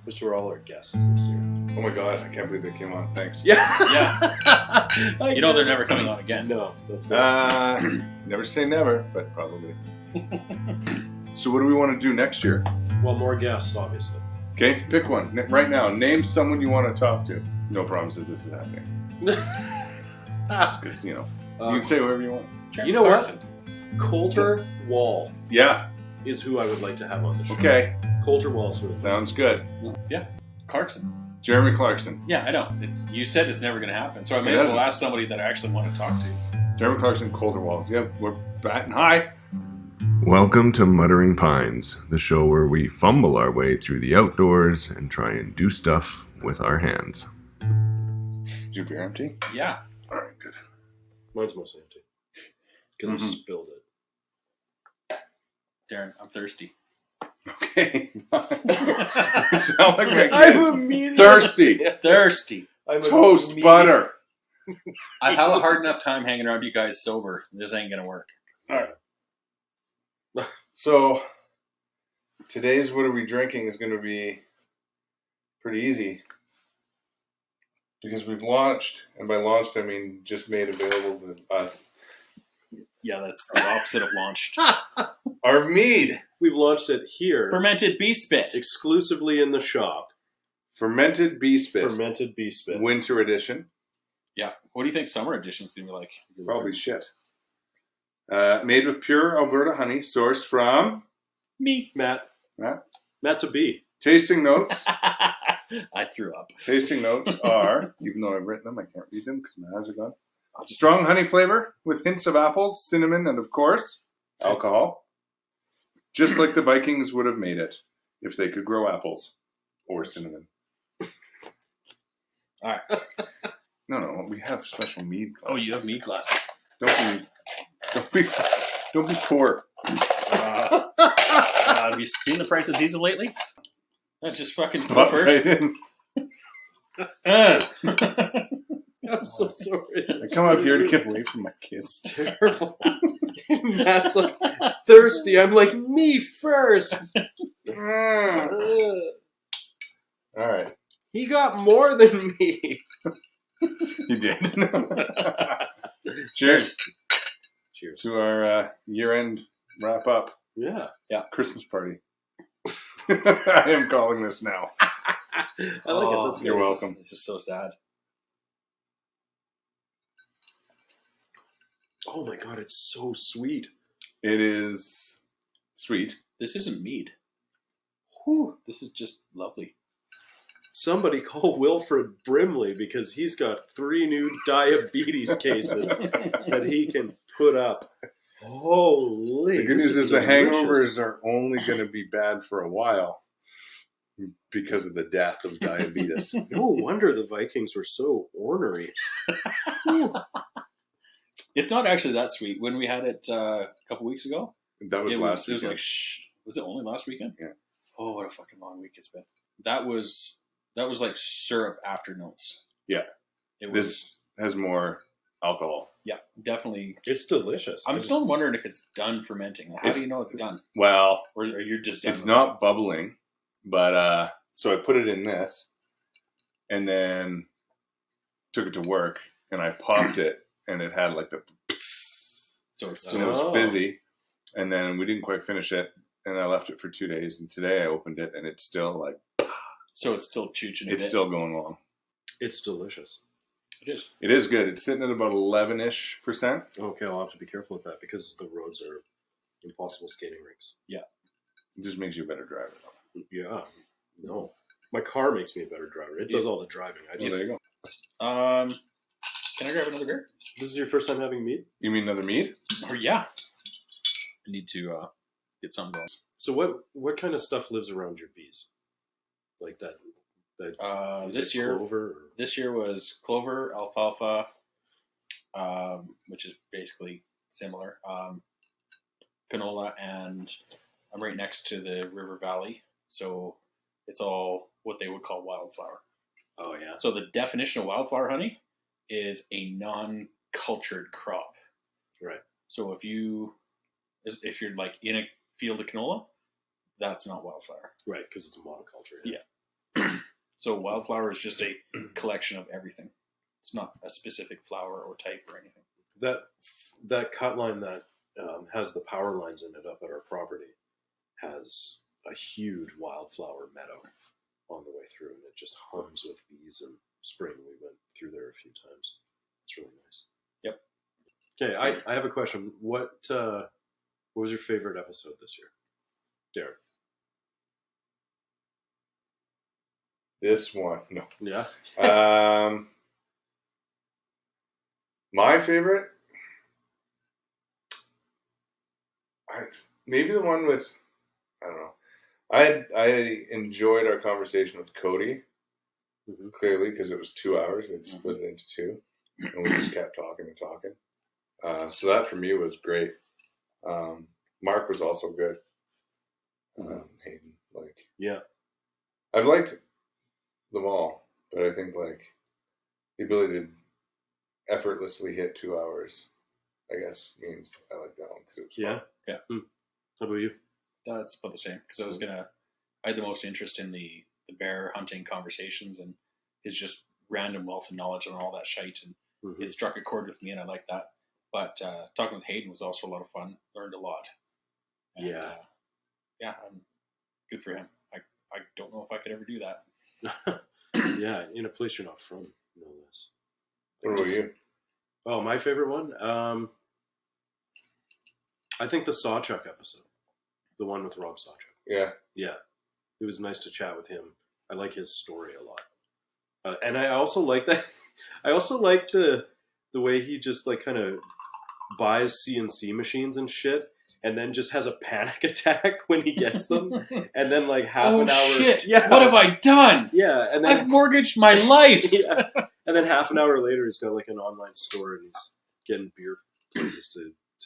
Those were all our guests this year. Oh my god, I can't believe they came on. Thanks. Yeah. You know they're never coming on again. No, that's not. Never say never, but probably. So what do we want to do next year? Well, more guests, obviously. Okay, pick one. Right now, name someone you want to talk to. No promises this is happening. Just because, you can say whatever you want. You know what? Coulter Wall Yeah, is who I would like to have on the show. okay. Coulter Wall's who. Sounds good. Yeah. Clarkson. Jeremy Clarkson. Yeah, I know. You said it's never going to happen, so I may as well ask somebody that I actually want to talk to. Jeremy Clarkson, Coulter Wall. Yeah, we're batting high. Welcome to Muttering Pines, the show where we fumble our way through the outdoors and try and do stuff with our hands. Is your beer empty? Yeah. All right, good. Mine's mostly empty. Because I spilled it. Darren, I'm thirsty. Okay. You sound like my I'm kids. immediately Thirsty. Thirsty. Toast butter. I have a hard enough time hanging around you guys sober. This ain't going to work. All right. So, today's What Are We Drinking is going to be pretty easy. Because we've launched, and by launched I mean just made available to us, Yeah, that's the opposite of launched. our mead. We've launched it here. Fermented bee spit. Exclusively in the shop. Fermented bee spit. Fermented bee spit. Winter edition. Yeah. What do you think summer edition's going to be like? Probably shit. Made with pure Alberta honey, sourced from Me. Matt. Matt. Matt's a bee. Tasting notes. I threw up. Tasting notes are, even though I've written them, I can't read them because my eyes are gone. Strong honey flavor with hints of apples, cinnamon, and of course, alcohol. Just like the Vikings would have made it if they could grow apples or cinnamon. All right. No, we have special mead glasses. Oh, you have mead glasses. Don't be poor. Have you seen the price of diesel lately? That's just fucking go Butt first. right in. I'm so sorry. I come up here to get away from my kids. Terrible. Matt's like, thirsty. I'm like, me first. All right. He got more than me. You did. Cheers. Cheers. To our year-end wrap-up Yeah. Christmas party. I am calling this now. I like it. That's You're good. welcome. This is so sad. Oh my god, it's so sweet. It is sweet. This isn't mead. Whew. This is just lovely. Somebody call Wilfred Brimley because he's got 3 new diabetes cases that he can put up. Holy. The good this news is the delicious. hangovers are only going to be bad for a while because of the death of diabetes. No wonder the Vikings were so ornery. It's not actually that sweet. When we had it a couple weeks ago, That was last it was weekend. like, was it only last weekend? Yeah. Oh, what a fucking long week it's been. That was like syrup afternotes. Yeah. It was. This has more alcohol. Yeah, definitely. It's delicious. I'm still wondering if it's done fermenting. How do you know it's done? Well, Or are you just done it's with not bubbling, but so I put it in this and then took it to work and I popped it and it had like the So it's and still. it was fizzy, and then we didn't quite finish it and I left it for 2 days, and today I opened it and it's still like So it's still chooching a it's bit. still going along. It's delicious. It is. It is good. It's sitting at about 11-ish%. Okay, I'll have to be careful with that because the roads are impossible skating rinks. It just makes you a better driver. Yeah. No. My car makes me a better driver. It does all the driving. I Oh, just there you go. Can I grab another beer? This is your first time having mead? You mean another mead? Or yeah. I need to get something going. So what kind of stuff lives around your bees? Like that is This it year, clover or? this year was clover, alfalfa, which is basically similar, canola, and I'm right next to the river valley, so it's all what they would call wildflower. Oh yeah. So the definition of wildflower honey is a non-cultured crop. Right. So if you're like in a field of canola, that's not wildflower. Right, because it's a monoculture. Yeah. So wildflower is just a collection of everything. It's not a specific flower or type or anything. That cut line that has the power lines in it up at our property has a huge wildflower meadow on the way through, and it just hums with bees in spring. We went through there a few times. It's really nice. Yep. Okay, I have a question. What was your favorite episode this year, Derek? This one, no. Yeah. My favorite, maybe the one with, I don't know. I enjoyed our conversation with Cody, clearly, because it was 2 hours. We'd split it into two, and we just kept talking and talking. So that for me was great. Mark was also good. Hayden, yeah, I've liked them all, but I think the ability to effortlessly hit 2 hours, I guess, means I like that one because it was fun. Yeah. How about you? That's about the same because I had the most interest in the bear hunting conversations and his just random wealth of knowledge and all that shite, and it struck a chord with me, and I like that. But talking with Hayden was also a lot of fun. Learned a lot. And, yeah, good for him. I don't know if I could ever do that. Yeah, in a place you're not from, no less. What about you? Oh, my favorite one? I think the Sawchuck episode. The one with Rob Sawchuck. Yeah. Yeah. It was nice to chat with him. I like his story a lot. And I also like that. I also like the way he just kind of buys CNC machines and shit, and then just has a panic attack when he gets them, and then half an hour. Oh shit! Yeah. What have I done? Yeah, and then I've mortgaged my life. Yeah. And then half an hour later, he's got an online store, and he's getting beer places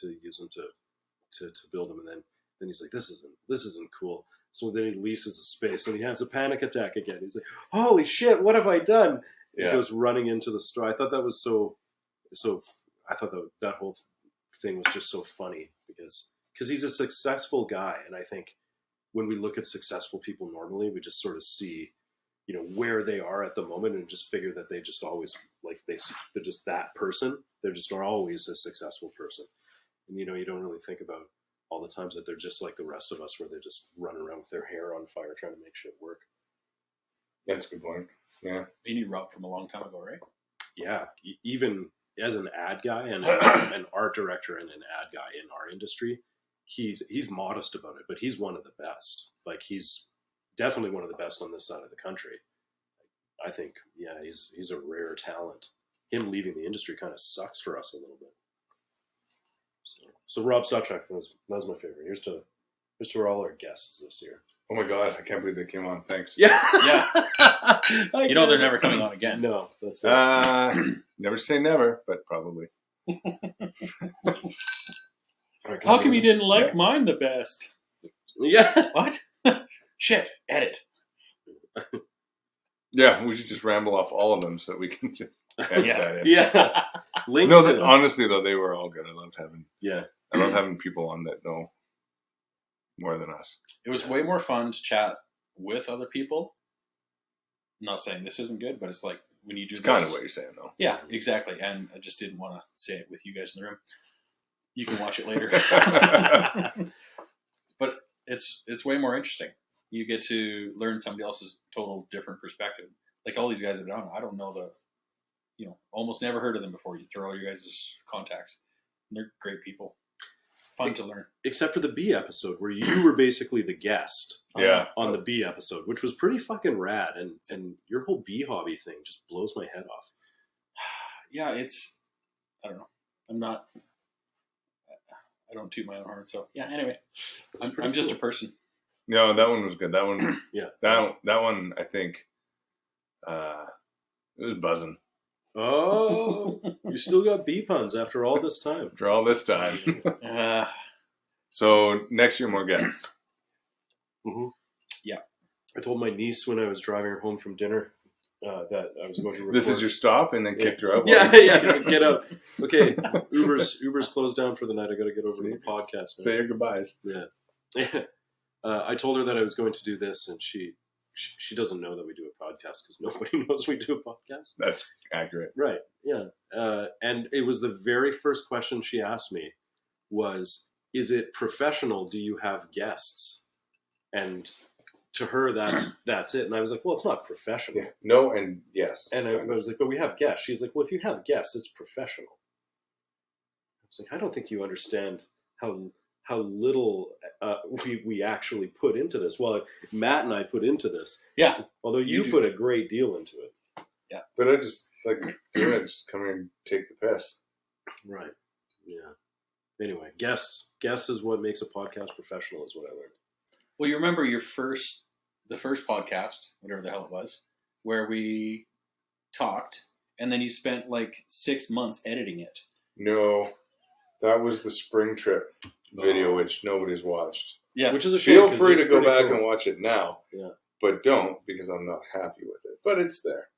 to use them to build them, and then he's like, this isn't cool. So then he leases a space, and he has a panic attack again. He's like, holy shit, what have I done? Yeah. He goes running into the store. I thought that was so. I thought that whole thing was just so funny because he's a successful guy, and I think when we look at successful people normally, we just sort of see, where they are at the moment, and just figure that they just always they're just that person. They're just always a successful person, and you don't really think about all the times that they're just like the rest of us, where they just run around with their hair on fire trying to make shit work. That's a good point. Yeah, you knew Rob from a long time ago, right? Yeah, even as an ad guy and an art director and an ad guy in our industry, he's modest about it, but he's one of the best. He's definitely one of the best on this side of the country. I think, yeah, he's a rare talent. Him leaving the industry kind of sucks for us a little bit. So Rob Sawchuck was my favorite. Here's to all our guests this year. Oh my god, I can't believe they came on. Thanks. Yeah. They're never coming on again. No, that's it. Never say never, but probably. How come you didn't like mine the best? Yeah. What? Shit. Edit. Yeah, we should just ramble off all of them so we can just edit that in. Yeah. Honestly though, they were all good. I loved having people on that know more than us. It was way more fun to chat with other people. I'm not saying this isn't good, but it's like when you do this. Kind of what you're saying, though. Yeah, exactly. And I just didn't want to say it with you guys in the room. You can watch it later. But it's way more interesting. You get to learn somebody else's total different perspective. Like all these guys have done. I don't know almost never heard of them before. You throw all your guys' contacts. And they're great people. Fun to learn. Except for the bee episode where you were basically the guest on the bee episode, which was pretty fucking rad. And your whole bee hobby thing just blows my head off. Yeah, I don't know. I don't toot my own horn. So yeah, anyway, I'm just a person. No, that one was good. That one, yeah. That one, I think, it was buzzing. Oh, you still got bee puns after all this time. After all this time. So next year, more guests. Mm-hmm. Yeah. I told my niece when I was driving her home from dinner that I was going to record. This is your stop, and then kicked her out. Yeah. Get out. Okay, Uber's closed down for the night. I got to get over to the podcast now. Say your goodbyes. Yeah. I told her that I was going to do this, and she doesn't know that we do a podcast because nobody knows we do a podcast. That's accurate. Right. Yeah. And it was the very first question she asked me was, is it professional? Do you have guests? And to her, that's it. And I was like, well, it's not professional. Yeah. No and yes. And I was like, but we have guests. She's like, well, if you have guests, it's professional. I was like, I don't think you understand how little we actually put into this. Well, Matt and I put into this. Yeah. Although you put a great deal into it. Yeah. But I just just come here and take the piss. Right. Yeah. Anyway, guests is what makes a podcast professional, is what I learned. Well, you remember the first podcast, whatever the hell it was, where we talked, and then you spent like 6 months editing it. No, that was the spring trip video, which nobody's watched. Yeah, which is a shame. Feel free to go back cool. and watch it now. Yeah, but don't, because I'm not happy with it. But it's there.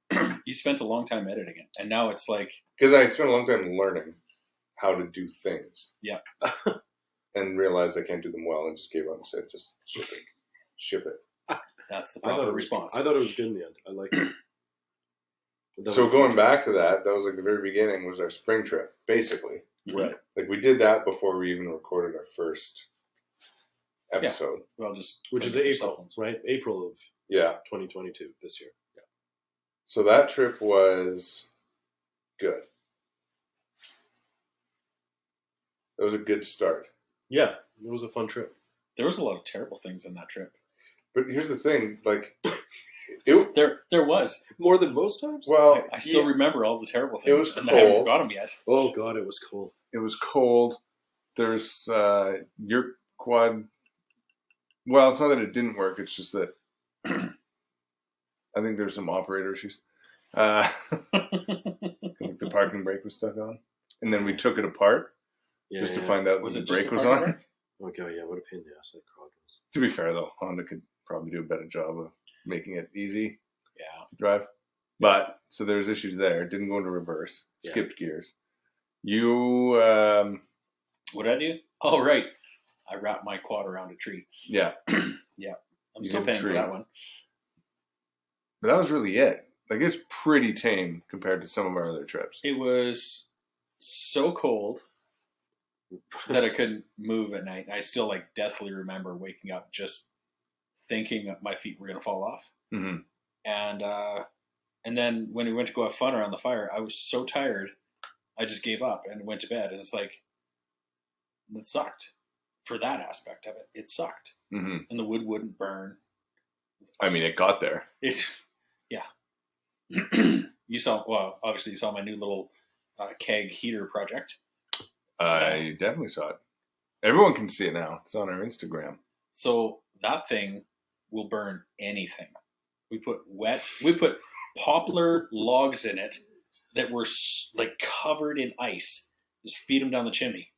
You spent a long time editing it, and now it's like, because I spent a long time learning how to do things. Yeah. And realized I can't do them well, and just gave up and said, just ship it. That's the proper response. I thought it was good in the end. I liked it. So going back to that was like the very beginning was our spring trip, basically. Right. Like we did that before we even recorded our first episode. Well, just which is April, right? April of 2022 this year. Yeah. So that trip was good. It was a good start. Yeah, it was a fun trip. There was a lot of terrible things on that trip. But here's the thing, like there was more than most times. Well, I still remember all the terrible things. It was and cold. I haven't got them yet. Oh God, it was cold. It was cold. There's your quad. Well, it's not that it didn't work. It's just that I think there's some operator issues. Like the parking brake was stuck on, and then we took it apart to find out the brake was on. Brake? Okay, yeah, what a pain in the ass that crowd was. To be fair, though, Honda could probably do a better job of making it easy to drive. But so there's issues there. It didn't go into reverse. Skipped gears. You what did I do? Oh right, I wrapped my quad around a tree. Yeah. Yeah, I'm still paying for that one. But that was really it. Like it's pretty tame compared to some of our other trips. It was so cold that I couldn't move at night. I still like deathly remember waking up just thinking that my feet were going to fall off. Mm-hmm. And then when we went to go have fun around the fire, I was so tired, I just gave up and went to bed. And it's like, it sucked for that aspect of it. It sucked. Mm-hmm. And the wood wouldn't burn. I mean, it got there. You saw my new little keg heater project. I definitely saw it. Everyone can see it now. It's on our Instagram. So that thing will burn anything. We put poplar logs in it that were like covered in ice. Just feed them down the chimney.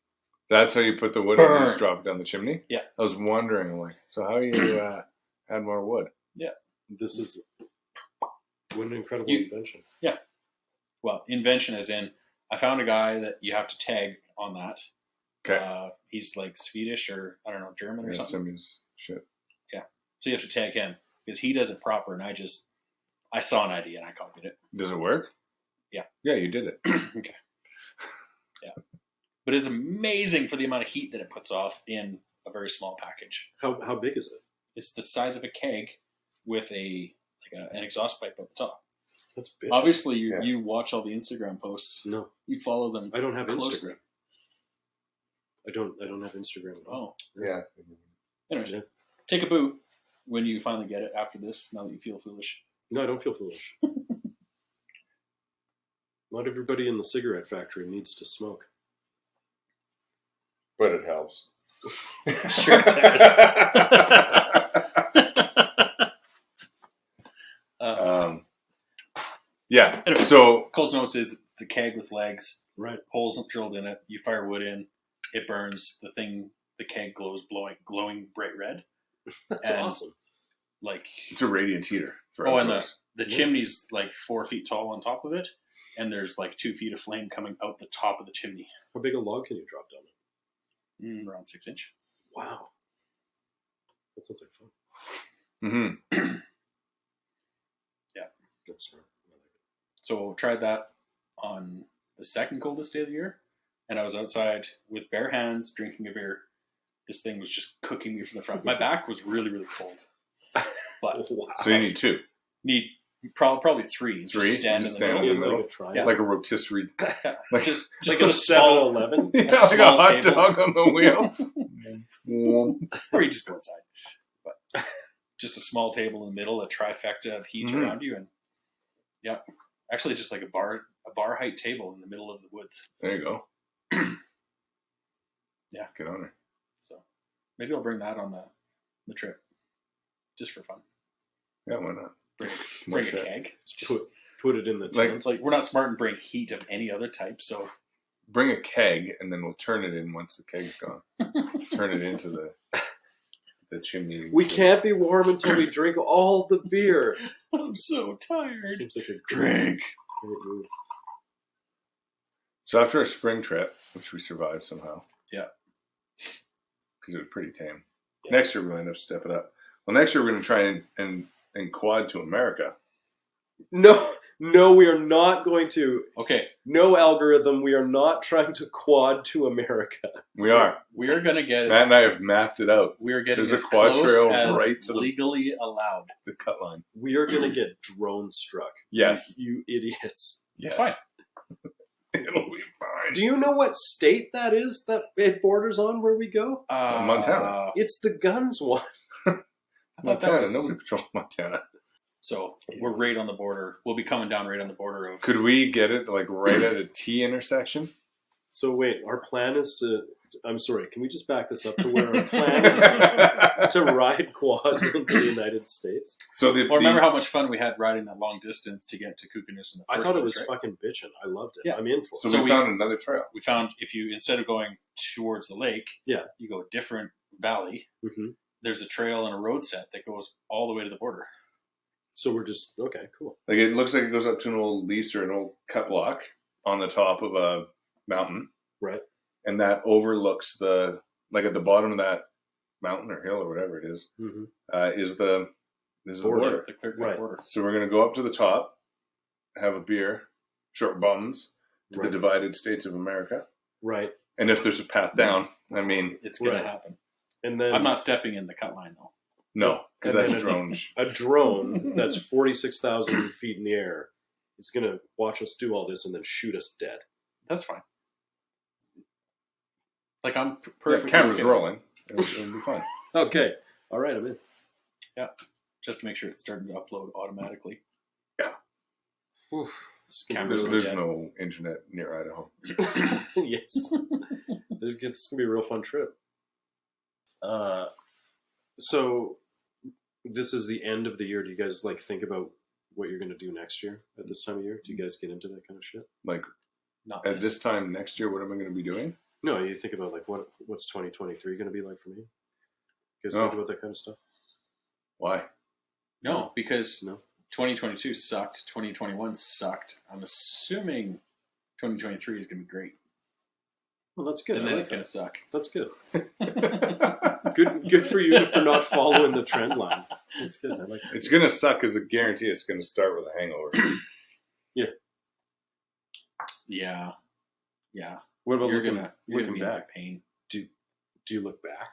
That's how you put the wood in and just drop it down the chimney? Yeah. I was wondering, like, so how you add more wood? Yeah. This is what an incredible invention. Yeah. Well, invention as in, I found a guy that you have to tag on that. Okay. He's like Swedish or, I don't know, German or something. Simi's shit. Yeah. So you have to tag him because he does it proper and I saw an idea and I copied it. Does it work? Yeah. Yeah, you did it. Okay. Yeah. But it's amazing for the amount of heat that it puts off in a very small package. How big is it? It's the size of a keg with an exhaust pipe at the top. That's bitchin'. Obviously, you watch all the Instagram posts. No, you follow them. I don't have closely. Instagram. I don't have Instagram at all. Oh, Yeah. Anyways, take a boot when you finally get it after this. Now that you feel foolish. No, I don't feel foolish. Not everybody in the cigarette factory needs to smoke. But it helps. Sure it does. Yeah. Anyway, so Cole's notes is the keg with legs, right? Holes drilled in it. You fire wood in, it burns. The keg glows, glowing bright red. That's awesome. Like it's a radiant heater. And the chimney's like 4 feet tall on top of it, and there's like 2 feet of flame coming out the top of the chimney. How big a log can you drop down it? Around 6 inch. Wow, that sounds like fun. Mm-hmm. Yeah. That's smart. I like it. So tried that on the second coldest day of the year, and I was outside with bare hands drinking a beer. This thing was just cooking me from the front. My back was really, really cold. But Wow. So you need two. need probably three. Three? Just stand in Just the stand middle. in the middle. Like a triangle. Like a rotisserie. Like, Just Like put a a small, 7-Eleven. yeah, like a small hot table. dog on the wheel. or you just go inside. But just a small table in the middle, a trifecta of heat Mhm. around you, and yeah, actually just like a bar height table in the middle of the woods. There you go. Yeah. Get on there. So maybe I'll bring that on the trip, just for fun. Yeah, why not? Bring a shit. keg. It's just Put it in the Like- tent. it's like we're not smart and bring heat of any other type. So Bring a keg, and then we'll turn it in once the keg's gone. Turn it into the chimney. We can't be warm until we drink all the beer. I'm so tired. Seems like a Drink. great move. So after a spring trip, which we survived somehow. Yeah. Because it was pretty tame. Yeah. Next year we're going to have to step it up. Well, next year we're going to try and quad to America. No, we are not going to. Okay, No algorithm. We are not trying to quad to America. We are. we are gonna get Matt and I have mapped it out. we are getting There's a as quad close trail as right to the- legally allowed. The cut line. We are going to get drone struck. Yes. You idiots. Yes. It's fine. It'll be fine. Do you know what state that is that it borders on where we go? Montana. It's the guns one. I thought that Montana. was, Nobody patrols Montana. so we're right on the border. We'll be coming down right on the border of. Could we get it like right at a T intersection? So wait, our plan is to. I'm sorry. Can we just back this up to where our plan is to ride quads into the United States? So Well, remember how much fun we had riding that long distance to get to Kookanis in the I first thought it place, was right? fucking bitching. I loved it. Yeah. I'm in for it. So, So we found another trail. We found if you instead of going towards the lake, Yeah. you go a different valley. Mhm. There's a trail and a road set that goes all the way to the border. So we're just okay. Cool. Like it looks like it goes up to an old lease or an old cut block on the top of a mountain, Right. and that overlooks the like at the bottom of that mountain or hill or whatever it is, Mm-hmm. is the border. The clear cut Right. border. So we're gonna go up to the top, have a beer, short bums to the Right. divided states of America, Right. and if there's a path down, I mean, It's gonna Right. happen. And then I'm not stepping in the cut line though. no, because And that's then drone. a drone that's 46,000 feet in the air is going to watch us do all this and then shoot us dead. That's fine. Like I'm Yeah, perfect. camera's rolling. It'll be fine. Okay. All right. I'm in. Just have to make sure it's starting to upload automatically. Oof. This is gonna Cameras be There's dead. no internet near Idaho. yes. This is going to be a real fun trip. So this is the end of the year. Do you guys like think about what you're going to do next year at this time of year? Do you guys get into that kind of shit? Like Not at this time next year, what am I going to be doing? No, you think about like what's 2023 going to be like for me? You guys No. think about that kind of stuff? Why? No, because No. 2022 sucked. 2021 sucked. I'm assuming 2023 is going to be great, Well, that's good. and I then like it's going to suck. That's good. Good for you for not following the trend line. That's good. I like that. It's going to suck because I guarantee it's going to start with a hangover. Yeah. What about You're looking gonna looking be in some back? pain. Do you look back?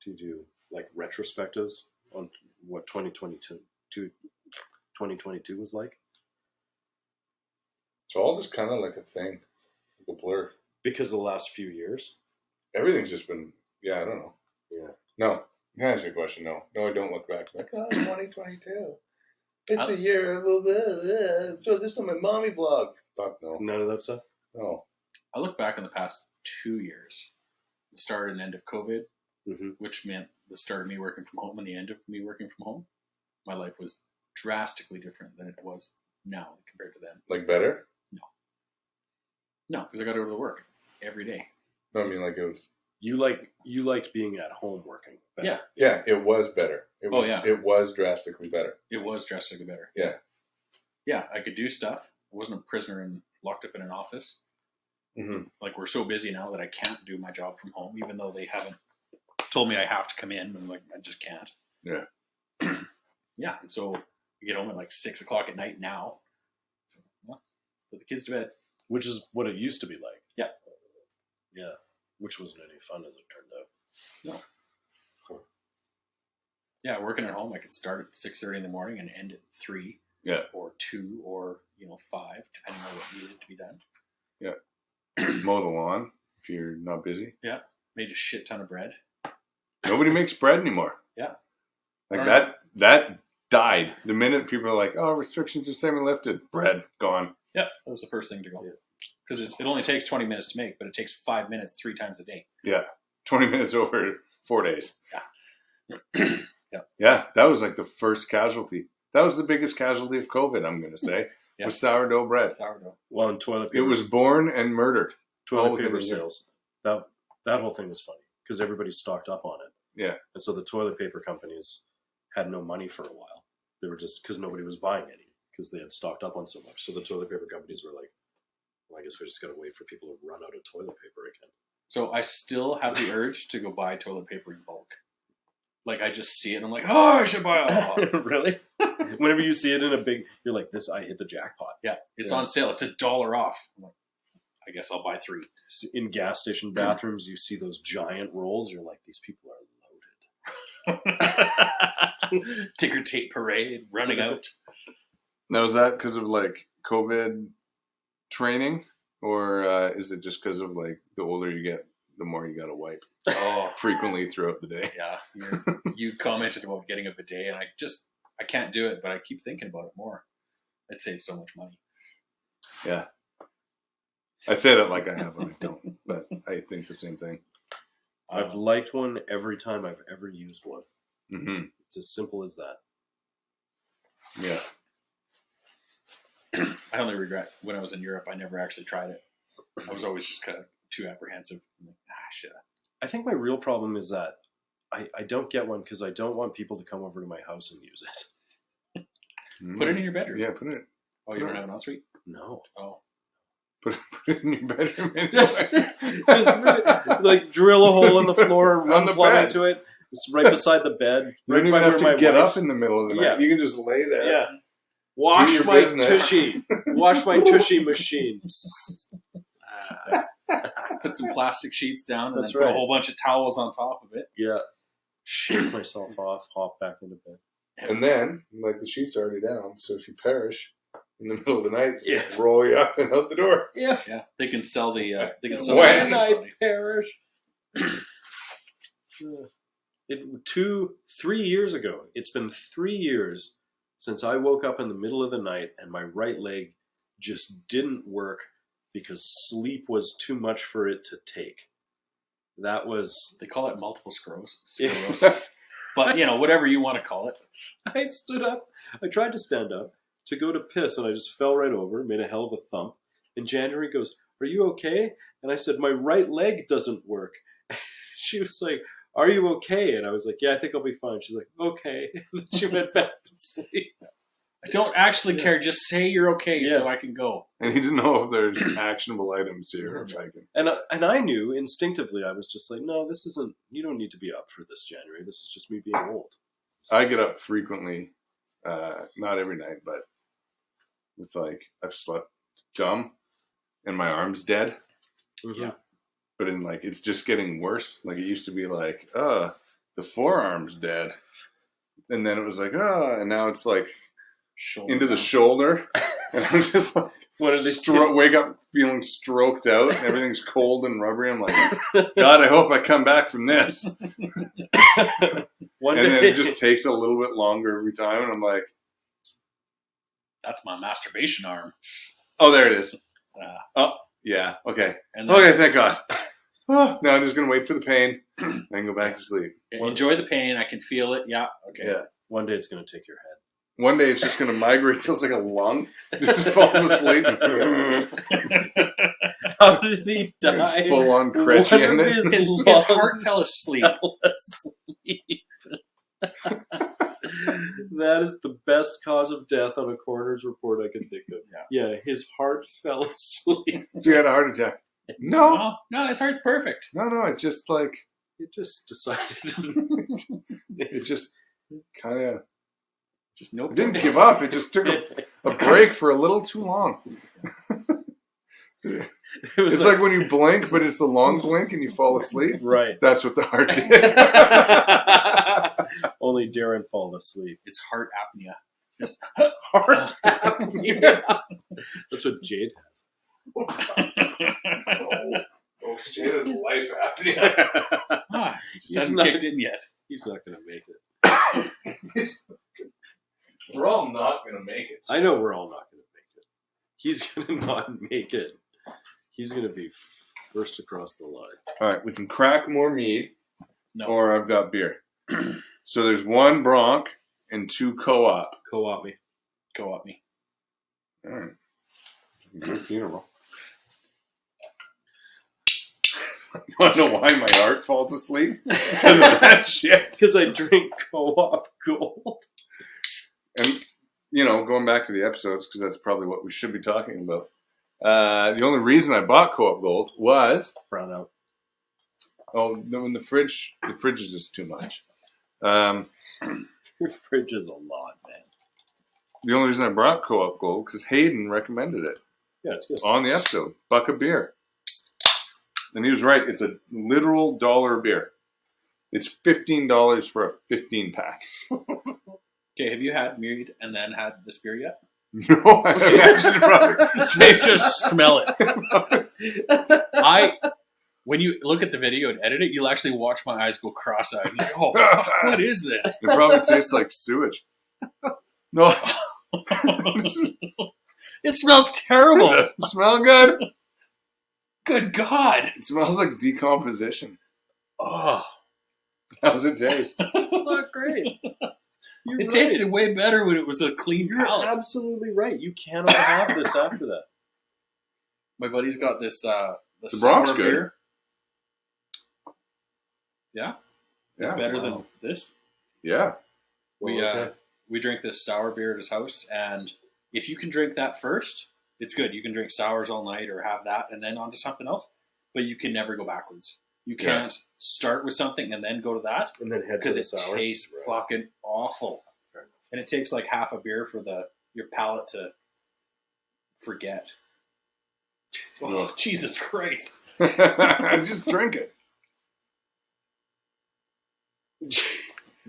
Do you do like retrospectives on what 2022 was like? It's all just kind of like a thing, like a blur. Because of the last few years? Everything's just been, I don't know. Yeah. No, can I answer your question? No, I don't look back. Like, 2022. It's a year of throw this on my mommy blog. Fuck no. None of that stuff? No. I look back on the past 2 years, the start and end of COVID, Mm-hmm. which meant the start of me working from home and the end of me working from home. My life was drastically different than it was now compared to then. Like better? No, because I got to go to work every day. No, I mean like it was. You liked being at home working. better. Yeah. Yeah, it was better. It was, yeah. It was drastically better. It was drastically better. Yeah. Yeah, I could do stuff. I wasn't a prisoner and locked up in an office. Mm-hmm. Like, we're so busy now that I can't do my job from home, even though they haven't told me I have to come in. I'm like, I just can't. Yeah. Yeah, and so We get home at like 6 o'clock at night now. So, well, put the kids to bed. Which is what it used to be like. Yeah. Yeah. Which wasn't any fun as it turned out. No. Yeah, working at home, I could start at 6:30 in the morning and end at 3. Yeah. Or 2 or 5, depending on what needed to be done. Yeah. Mow the lawn if you're not busy. Yeah. Made a shit ton of bread. Nobody makes bread anymore. Yeah. Like that died. The minute people are like, oh, restrictions are semi-lifted. Bread, gone. Yeah, that was the first thing to go. Because it only takes 20 minutes to make, but it takes 5 minutes 3 times a day. Yeah. 20 minutes over 4 days. Yeah. Yeah, that was like the first casualty. That was the biggest casualty of COVID, I'm going to say, Yeah. was sourdough bread. Sourdough. Well, and toilet It paper. was born and murdered. toilet within paper a year. sales. That whole thing was funny because everybody stocked up on it. Yeah. And so the toilet paper companies had no money for a while. They were just because nobody was buying any because they had stocked up on so much. So the toilet paper companies were like, well, I guess we just got to wait for people to run out of toilet paper again. So I still have the urge to go buy toilet paper in bulk. Like I just see it and I'm like, oh, I should buy a lot. Really? Whenever you see it in a big, you're like, this, I hit the jackpot. Yeah, it's Yeah. on sale. It's $1 off. I'm like, I guess I'll buy 3. In gas station bathrooms, you see those giant rolls. You're like, these people are loaded. Ticker tape parade running out. Now, is that because of like COVID training, or is it just because of like the older you get, the more you got to wipe Oh, frequently throughout the day? yeah. You commented about getting a bidet, and I can't do it, but I keep thinking about it more. It saves so much money. Yeah. I say that like I have and I don't, but I think the same thing. I've liked one every time I've ever used one. Mm-hmm. It's as simple as that. Yeah. I only regret when I was in Europe, I never actually tried it. I was always just kind of too apprehensive. I'm like, shit. I think my real problem is that I don't get one because I don't want people to come over to my house and use it. Put it in your bedroom. Yeah, put it. Oh, you don't have an ensuite? No. Oh. Put it in your bedroom. Anyway. Just like drill a hole in the floor, On run the plumb bed. into it. It's right beside the bed. You Right don't even by have where to my get wife's- up in the middle of the night. Yeah. You can just lay there. Yeah. Wash your my business. tushy. Wash my tushy machine. Put some plastic sheets down and That's then put right. a whole bunch of towels on top of it. Yeah. Shake myself off, hop back into bed. And then, like, the sheet's already down, so if you perish in the middle of the night, Yeah. just roll you up and out the door. If Yeah, they can sell the When the I facility. perish. 3 years ago. It's been 3 years since I woke up in the middle of the night and my right leg just didn't work because sleep was too much for it to take. That was... They call it multiple sclerosis. But, whatever you want to call it. I stood up. I tried to stand up to go to piss, and I just fell right over, made a hell of a thump. And January goes, "Are you okay?" And I said, "My right leg doesn't work." She was like, "Are you okay?" And I was like, "Yeah, I think I'll be fine." She's like, "Okay." And then she went back to sleep. I don't actually care. Just say you're okay so I can go. And he didn't know if there's actionable items here. If I can. And I knew instinctively, I was just like, "No, this isn't, you don't need to be up for this, January. This is just me being old." I get up frequently, not every night, but with like, I've slept dumb and my arm's dead. Mhm. Yeah. But in like, it's just getting worse. Like, it used to be like, the forearm's dead. And then it was like, and now it's like Shoulder into the down. shoulder. And I'm just like, What are these wake up feeling stroked out. And everything's cold and rubbery. I'm like, God, I hope I come back from this. One And then day, it just takes a little bit longer every time. And I'm like, That's my masturbation arm. oh, there it is. Uh, Oh, yeah. Okay. and then Okay, thank God. Now I'm just going to wait for the pain and go back to sleep. enjoy the pain. I can feel it. Yeah. Okay. Yeah. one day it's going to take your head. One day it's just going to migrate till it's like a lung. It just falls asleep. How did he die? Full on One Cretchy of in it. his His lungs heart fell asleep. fell asleep. That is the best cause of death on a coroner's report I can think of. Yeah, his heart fell asleep. So you had a heart attack. No. No, his heart's perfect. No, it's just like, It just decided. it just kind of Just no. It didn't give up. It just took a break for a little too long. It's like when you blink, but it's the long blink and you fall asleep. Right. That's what the heart did. Only Darren fall asleep. It's heart apnea. Just Heart apnea. That's what Jade has. Oh, Jade has life apnea. Just hasn't kicked in yet. He's not going to make it. We're all not going to make it. I know we're all not going to make it. He's going to not make it. He's going to be first across the line. All right, we can crack more mead, No. or I've got beer. So there's 1 Bronc and 2 Co-op. Co-op me. Co-op me. All right. Good funeral. You want to know why my heart falls asleep? Because of that shit. Because I drink Co-op Gold. And, you know, going back to the episodes, because that's probably what we should be talking about. The only reason I bought Co-op Gold was... Brown out. Oh, no, in the fridge is just too much. Your fridge is a lot, man. The only reason I brought Co-op Gold, because Hayden recommended it Yeah, it's good. on the episode. Buck of beer. And he was right. It's a literal $1 beer. It's $15 for a 15-pack. Okay, have you had mead and then had this beer yet? No, I imagine probably. Just smell it. When you look at the video and edit it, you'll actually watch my eyes go cross-eyed. Like, oh, fuck, what is this? It probably tastes like sewage. No. It smells terrible. It doesn't smell good. Good God. It smells like decomposition. Oh, How's it taste? It's not great. You're it right. tasted way better when it was a clean You're palate. absolutely right. You cannot have this after that. My buddy's got this The Bronc's sour good. beer. Yeah, it's Yeah, better wow. than this. Yeah. Well, We drink this sour beer at his house, and if you can drink that first, it's good. You can drink sours all night or have that and then on to something else, but you can never go backwards. You Yeah. can't start with something and then go to that and then head to because the it sour. tastes Right. fucking awful. Fair enough. And it takes like half a beer for your palate to forget. Oh, Jesus Christ. Just drink it.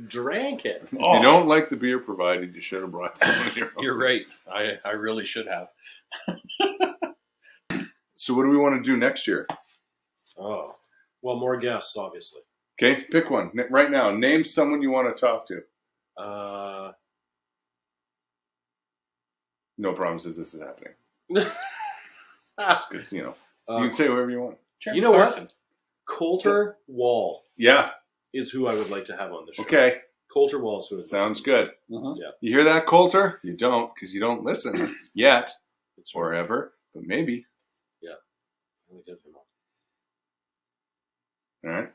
Drank it. If you don't like the beer provided, you should have brought some of your own. You're right. I really should have. So what do we want to do next year? Oh. Well, more guests, obviously. Okay, pick one. Right now, name someone you want to talk to. No promises this is happening. Because, you know, you can say whatever you want. Jeremy You know Clarkson. what? Coulter Wall Yeah, is who I would like to have on the show. okay. Coulter Wall is who. Sounds good. Mhm. Yeah. You hear that, Coulter? You don't, because you don't listen yet It's or ever, but maybe. Really good for him. All right.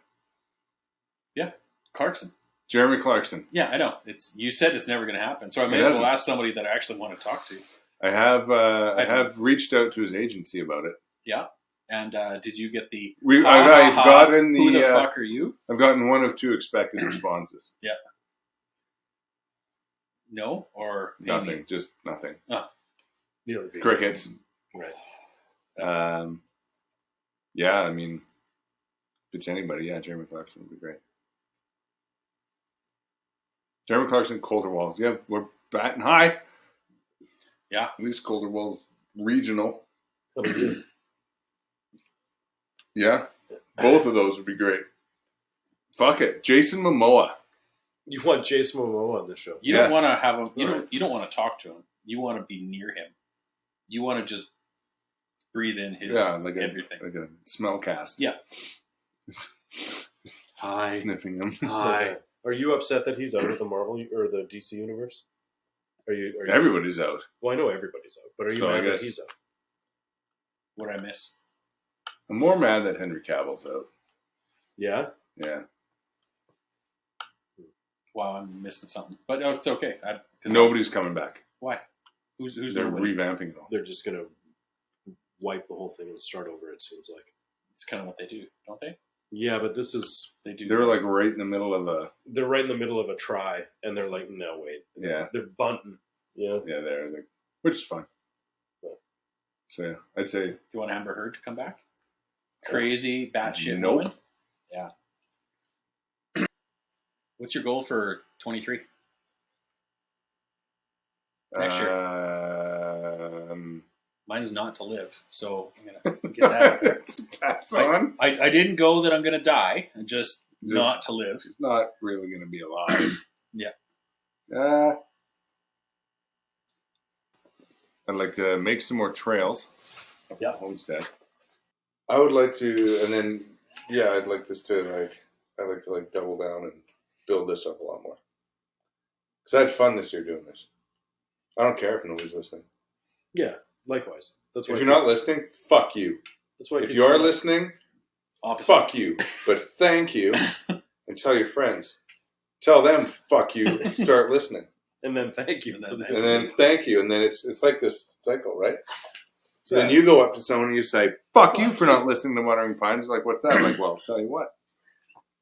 Clarkson. Jeremy Clarkson. Yeah, I know. You said it's never going to happen, so I may It as well hasn't. ask somebody that I actually want to talk to. I have reached out to his agency about it. Yeah. And did you get the? I've gotten Who the the fuck are you? I've gotten one of 2 expected responses. No or maybe? Nothing, just nothing. Crickets. Crickets. Right. Yeah, I mean, if it's anybody, yeah, Jeremy Clarkson would be great. Jeremy Clarkson, Calderwall. Yeah, we're batting high. Yeah. At least Calderwall's regional. That'll be good. Yeah, both of those would be great. Fuck it, Jason Momoa. You want Jason Momoa on the show? You Yeah. don't want to have him. Right. You don't want to talk to him. You want to be near him. You want to just breathe in his Like everything. a smell cast. Yeah. Hi. Sniffing him. Hi. Are you upset that he's out of the Marvel or the DC universe? Are you? Everybody's out. Well, I know everybody's out, but are you So I mad that guess- he's out? What did I miss? I'm more mad that Henry Cavill's out. Yeah. Yeah. Wow, I'm missing something. But no, it's okay. 'Cause Nobody's coming back. Why? Who's They're nobody? revamping it all. They're just gonna wipe the whole thing and start over. It seems like. It's kind of what they do, don't they? Yeah, but this is They do. They're like right in the middle of a. they're right in the middle of a try, and they're like, no, wait, Yeah. they're bunting. Yeah, Yeah, which is fine. So yeah, I'd say. Do you want Amber Heard to come back? Crazy, batshit Nope. woman. Yeah. What's your goal for 23? Next year. Mine's not to live, so I'm gonna get that out there. Pass on. I didn't go that I'm gonna die, just not to live. He's not really going to be alive. Yeah. I'd like to make some more trails. Yeah. Homestead. I would like to, and then I'd like this to I'd like to double down and build this up a lot more. Because I had fun this year doing this. I don't care if nobody's listening. yeah. Likewise, that's why If you're not listening, fuck you. That's why. If you are listening, fuck you. But thank you, and tell your friends. Tell them, fuck you. Start listening, and then thank you, And and then thank you, and then it's like this cycle, right? So then you go up to someone and you say, "Fuck you for not listening to Wuthering Pines." Like, what's that? Like, well, I'll tell you what.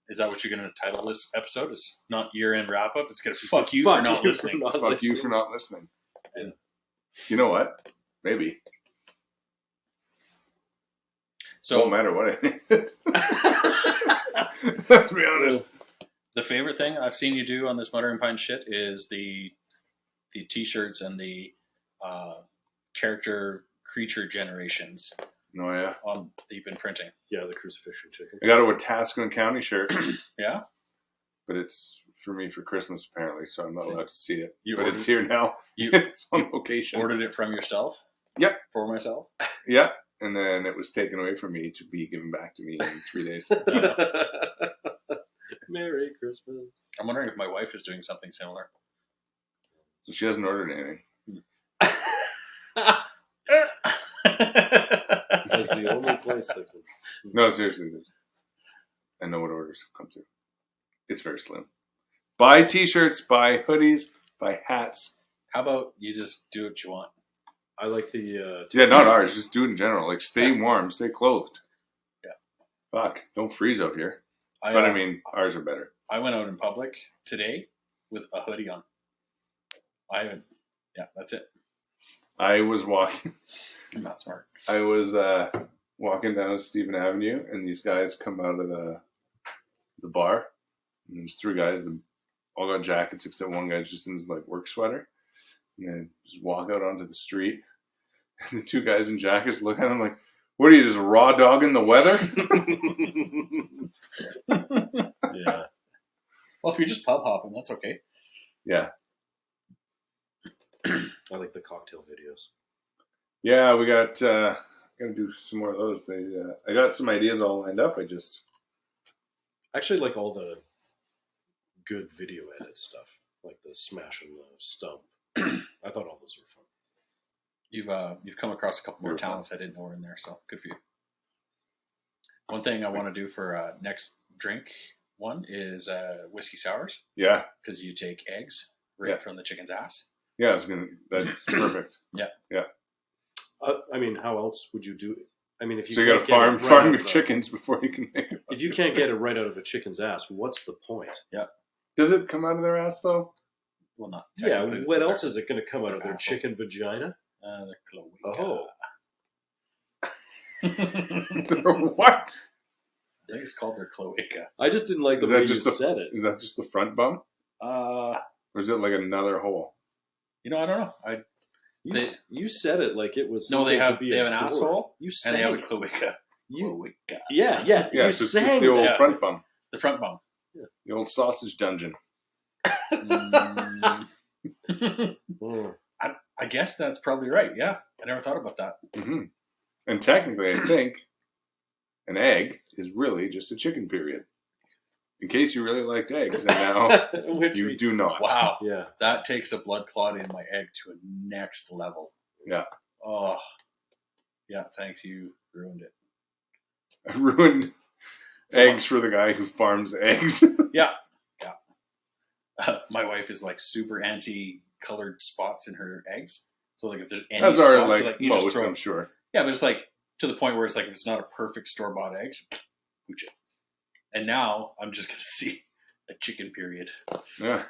Is that what you're gonna title this episode? Is not year-end wrap-up. It's gonna fuck you for not listening. Fuck you for not listening. And you know what? Maybe. So Won't matter what I think. Let's be honest. the favorite thing I've seen you do on this Muttering Pine shit is the t-shirts and the character creature generations Oh yeah. that you've been printing. Yeah, the crucifixion chicken. I got a Wetaskiwin County shirt, Yeah? but it's for me for Christmas apparently, so I'm not allowed to see it. You But ordered- it's here now. You It's on location. ordered it from yourself? Yep. For myself? Yeah. And then it was taken away from me to be given back to me in 3 days. Merry Christmas. I'm wondering if my wife is doing something similar. So she hasn't ordered anything. That's the only place that can. No, seriously. I know what orders have come through. It's very slim. Buy t-shirts, buy hoodies, buy hats. How about you just do what you want? I like the. Yeah, not ours. Just do it in general. Like, stay warm, stay clothed. Yeah. Fuck, don't freeze out here. I But I mean, ours are better. I went out in public today with a hoodie on. Yeah, that's it. I was walking. I'm not smart. I was walking down Stephen Avenue, and these guys come out of the bar. And there's 3 guys. They all got jackets except one guy's just in his work sweater. And then just walk out onto the street. And the 2 guys in jackets look at him like, "What are you, just raw dogging the weather?" Yeah. Well, if you're just pub hopping, that's okay. Yeah. I like the cocktail videos. Yeah, we got gotta do some more of those. I got some ideas all lined up. I Actually, like all the good video edit stuff, like the smash and the stump. I thought all those were fun. You've come across a couple more You're fun. talents I didn't know were in there, so good for you. One thing I want to do for next drink one is whiskey sours, yeah. because you take eggs right Yeah. from the chicken's ass. Yeah, I was gonna. That's perfect. I mean, how else would you do it? I mean, if you So you got to can't get farm it right farm out your of a- chickens before you can make it. If you can't get it right out of a chicken's ass, what's the point? Does it come out of their ass though? Well, not Yeah, technically, what they're- else is it going to come out of their asshole. chicken vagina? The cloaca. Oh. What? I think it's called their cloaca. I just didn't like the Is way that you just a- said it. Is that just the front bum, or is it like another hole? I don't know. You said it like it was. No, they something have to be they have an adored. asshole You and sang they have a it. cloaca. You, Cloaca. yeah. Yeah, You it's sang the old that. front bum, The front bum. the old sausage dungeon. Mm, Oh. I guess that's probably right. Yeah, I never thought about that. Hmm. And technically, I think an egg is really just a chicken. Period. In case you really liked eggs, and now Which you we- do not. Wow, Yeah. that takes a blood clot in my egg to a next level. Yeah. Oh, yeah. Thanks, you ruined it. I ruined So- eggs for the guy who farms eggs. Yeah. My wife is like super anti-colored spots in her eggs. So like if there's any As spots, are like you just most, throw I'm sure. Yeah, but it's like to the point where it's like if it's not a perfect store-bought egg, pooch it. And now I'm just going to see a chicken period. Yeah.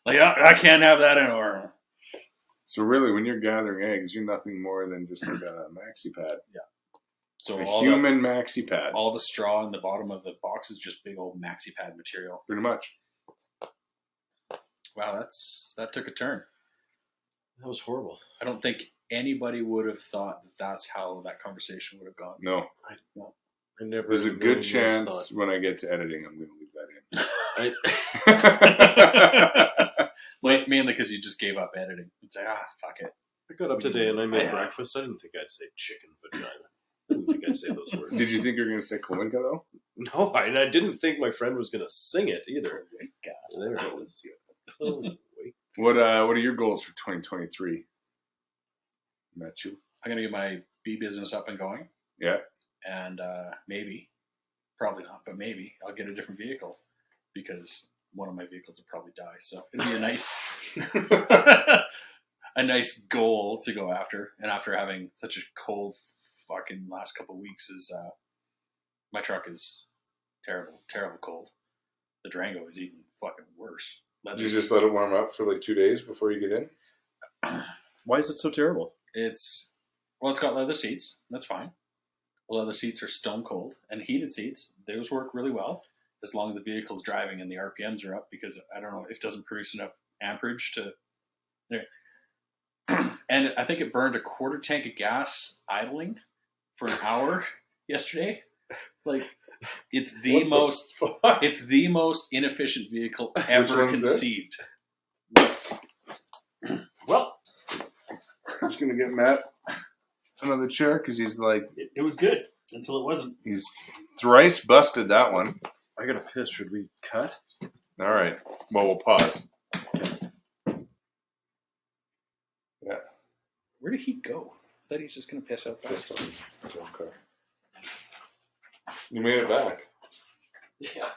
Like, I can't have that anymore. So really, when you're gathering eggs, you're nothing more than just like a maxi pad. Yeah. So A human maxi pad. all the straw in the bottom of the box is just big old maxi pad material. Pretty much. Wow, that took a turn. That was horrible. I don't think anybody would have thought that that's how that conversation would have gone. No. I never. There's a really good once chance thought- when I get to editing, I'm going to leave that in. Mainly because you just gave up editing. It's like, fuck it. I got up today and I made breakfast. I didn't think I'd say chicken vagina. I didn't think I'd say those words. Did you think you were going to say Clovinka, though? No, I didn't think my friend was going to sing it either. God. There it is. Holy wait. What are your goals for 2023? Matthew? I'm going to get my bee business up and going. Yeah. And maybe, probably not, but maybe I'll get a different vehicle because one of my vehicles will probably die. So it'd be a nice, a nice goal to go after. And after having such a cold fucking last couple of weeks, my truck is terrible, terrible cold. The Durango is even fucking worse. Did you just let it warm up for like 2 days before you get in? Why is it so terrible? It's got leather seats. That's fine. The leather seats are stone cold, and heated seats, those work really well as long as the vehicle's driving and the RPMs are up, because I don't know if it doesn't produce enough amperage to. Anyway. And I think it burned a quarter tank of gas idling for an hour yesterday. Like, it's the most inefficient vehicle ever conceived. Well, I'm just going to get Matt another chair because he's like, It was good until it wasn't. he's thrice busted that one. I gotta piss. Should we cut? All right. Well, we'll pause. Yeah. Where did he go? I thought he was just going to piss outside. Just on his own car. You made it back. Yeah.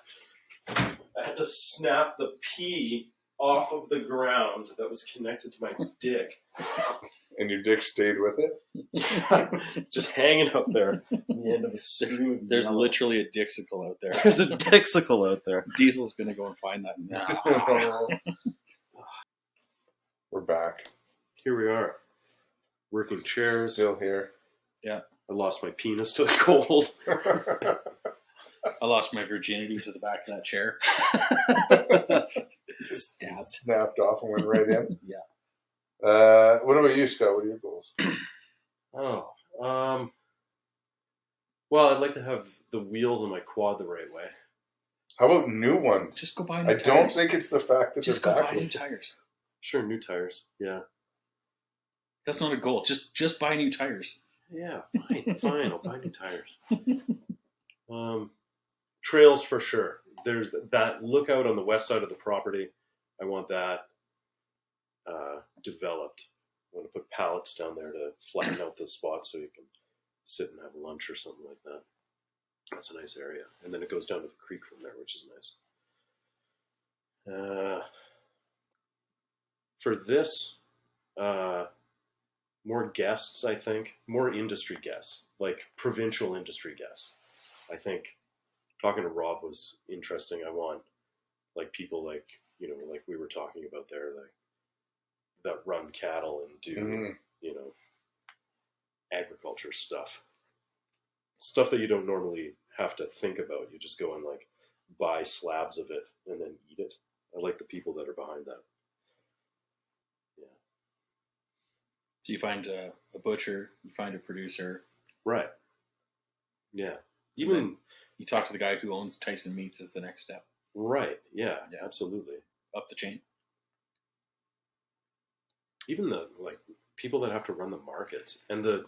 I had to snap the pee off of the ground that was connected to my dick. And your dick stayed with it? Just hanging up there. The end of a stream of There's yellow. literally a dixicle out there. There's a dixicle out there. Diesel's going to go and find that now. We're back. Here we are. Working chairs. Still here. Yeah. I lost my penis to the cold. I lost my virginity to the back of that chair. Stab. Snapped off and went right in. Yeah. What about you, Scott? What are your goals? Well, I'd like to have the wheels on my quad the right way. How about new ones? Just go buy new I tires. don't think it's the fact that Just they're go buy new backwards. tires. Sure, new tires. Yeah. That's not a goal. Just buy new tires. Yeah, fine. I'll buy new tires. Trails for sure. There's that lookout on the west side of the property. I want that developed. I want to put pallets down there to flatten out the spot so you can sit and have lunch or something like that. That's a nice area. And then it goes down to the creek from there, which is nice. For this, more guests, I think. More industry guests, like provincial industry guests. I think talking to Rob was interesting. I want like people like, like we were talking about there, like that run cattle and do, agriculture stuff. Stuff that you don't normally have to think about. You just go and like buy slabs of it and then eat it. I like the people that are behind that. Yeah. So you find a butcher, you find a producer. Right. Yeah. Even You talk to the guy who owns Tyson Meats as the next step. right. Yeah, absolutely. Up the chain. Even the like people that have to run the markets and the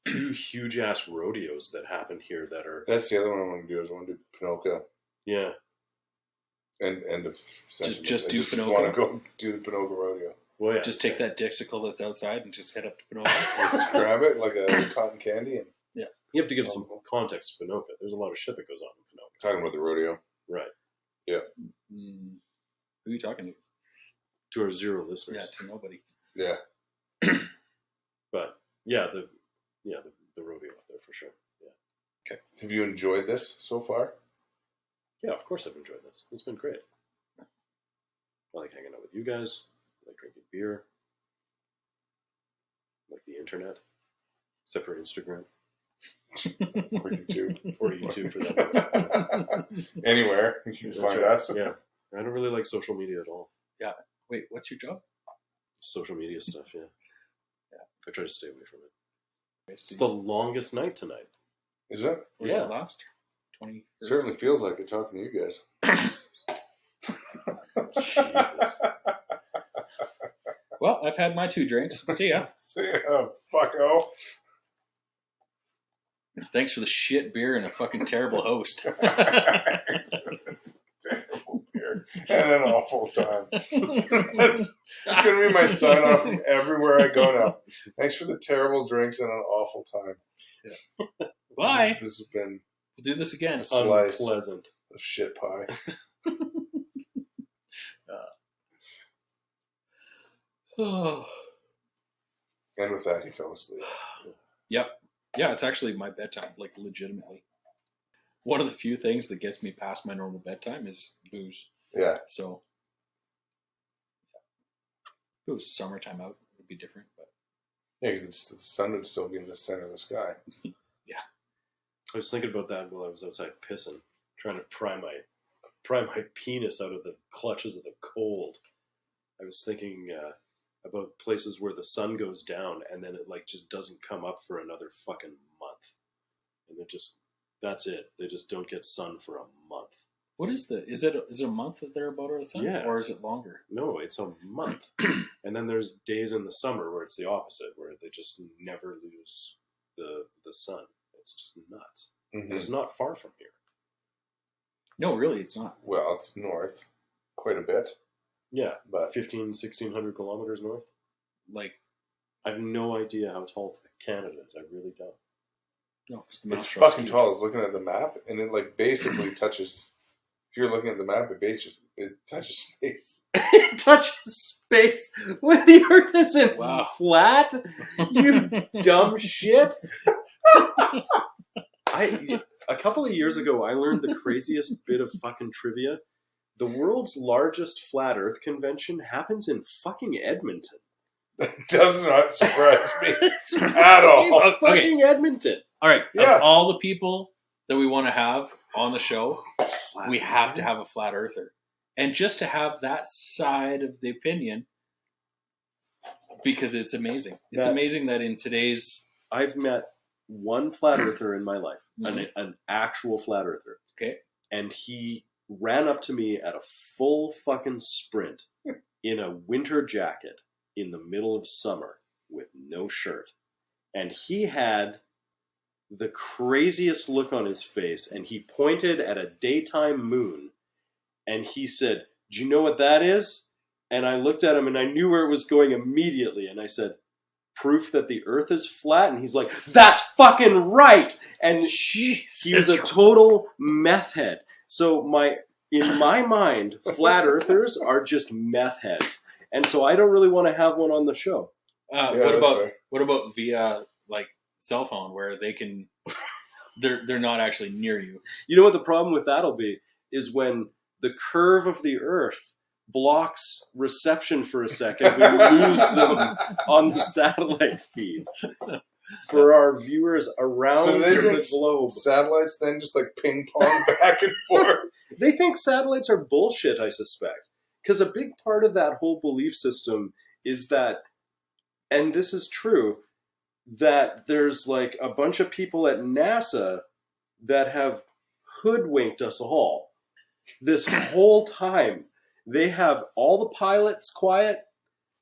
2 huge ass rodeos that happen here that are That's the other one I want to do. Is I want to do Pinoca yeah. and end of sentence. Just do I just Pinoca? want to go do the Pinoca rodeo. Well, yeah. Just take that dixicle that's outside and just head up to Pinocchio. Just grab it like a cotton candy and You have to give some context to Pinoca. There's a lot of shit that goes on in Pinoca. talking about the rodeo. Right. Who are you talking to? To our 0 listeners. Yeah, to nobody. Yeah. But yeah, the rodeo up there for sure. Yeah. Have you enjoyed this so far? Yeah, of course I've enjoyed this. It's been great. I like hanging out with you guys. I like drinking beer. I like the internet. Except for Instagram. Or YouTube. Or YouTube for that. Anywhere you can That's find right. us. Yeah. I don't really like social media at all. Wait, what's your job? Social media stuff, yeah. I try to stay away from it. It's It's the longest night tonight. Is it? Was Yeah. it last? 20. Certainly feels like it talking to you guys. Jesus. Well, I've had my 2 drinks. See ya. See ya, fucko. Thanks for the shit beer and a fucking terrible host. Terrible beer. And an awful time. That's going to be my sign off from everywhere I go now. Thanks for the terrible drinks and an awful time. Bye. This has been We'll do this again. a slice Unpleasant. of shit pie. Oh. And with that, he fell asleep. Yep. Yeah, it's actually my bedtime, like legitimately. One of the few things that gets me past my normal bedtime is booze. Yeah. So, if it was summertime out, it would be different. But Yeah, because the sun would still be in the center of the sky. I was thinking about that while I was outside pissing, trying to pry my penis out of the clutches of the cold. I was thinking about places where the sun goes down and then it like just doesn't come up for another fucking month, and that's it. They just don't get sun for a month. what is is there a month that they're about the sun? Yeah. Or is it longer? No, it's a month. And then there's days in the summer where it's the opposite, where they just never lose the sun. It's just nuts. Mm-hmm. And it's not far from here. No, really, it's not. Well, it's north quite a bit, Yeah, but 1,600 kilometers north. Like, I have no idea how tall Canada is. I really don't. no, it's the it's Mount fucking tall. I was looking at the map, and it like basically touches. If you're looking at the map, it touches space. It touches space when the Earth isn't Wow. flat. You dumb shit. A couple of years ago, I learned the craziest bit of fucking trivia. The world's largest flat Earth convention happens in fucking Edmonton. That does not surprise me at all. Okay. Fucking Edmonton. All right. Yeah. Of all the people that we want to have on the show, Flat we Earth. have to have a flat earther. And just to have that side of the opinion, because it's amazing. It's That- amazing that in today's... I've met one flat earther in my life, Mhm. an actual flat earther. Okay. And he ran up to me at a full fucking sprint in a winter jacket in the middle of summer with no shirt. And he had the craziest look on his face, and he pointed at a daytime moon and he said, "Do you know what that is?" And I looked at him and I knew where it was going immediately, and I said, "Proof that the earth is flat?" And he's like, "That's fucking right!" And he was a total meth head. So in my mind, flat earthers are just meth heads. And so I don't really want to have one on the show. What about via like cell phone where they can they're not actually near you? You know what the problem with that'll be is when the curve of the earth blocks reception for a second, we lose them on the satellite feed. For our viewers around So they the think globe. satellites then just like ping pong back and forth. They think satellites are bullshit, I suspect. Because a big part of that whole belief system is that, and this is true, that there's like a bunch of people at NASA that have hoodwinked us all this whole time. They have all the pilots quiet,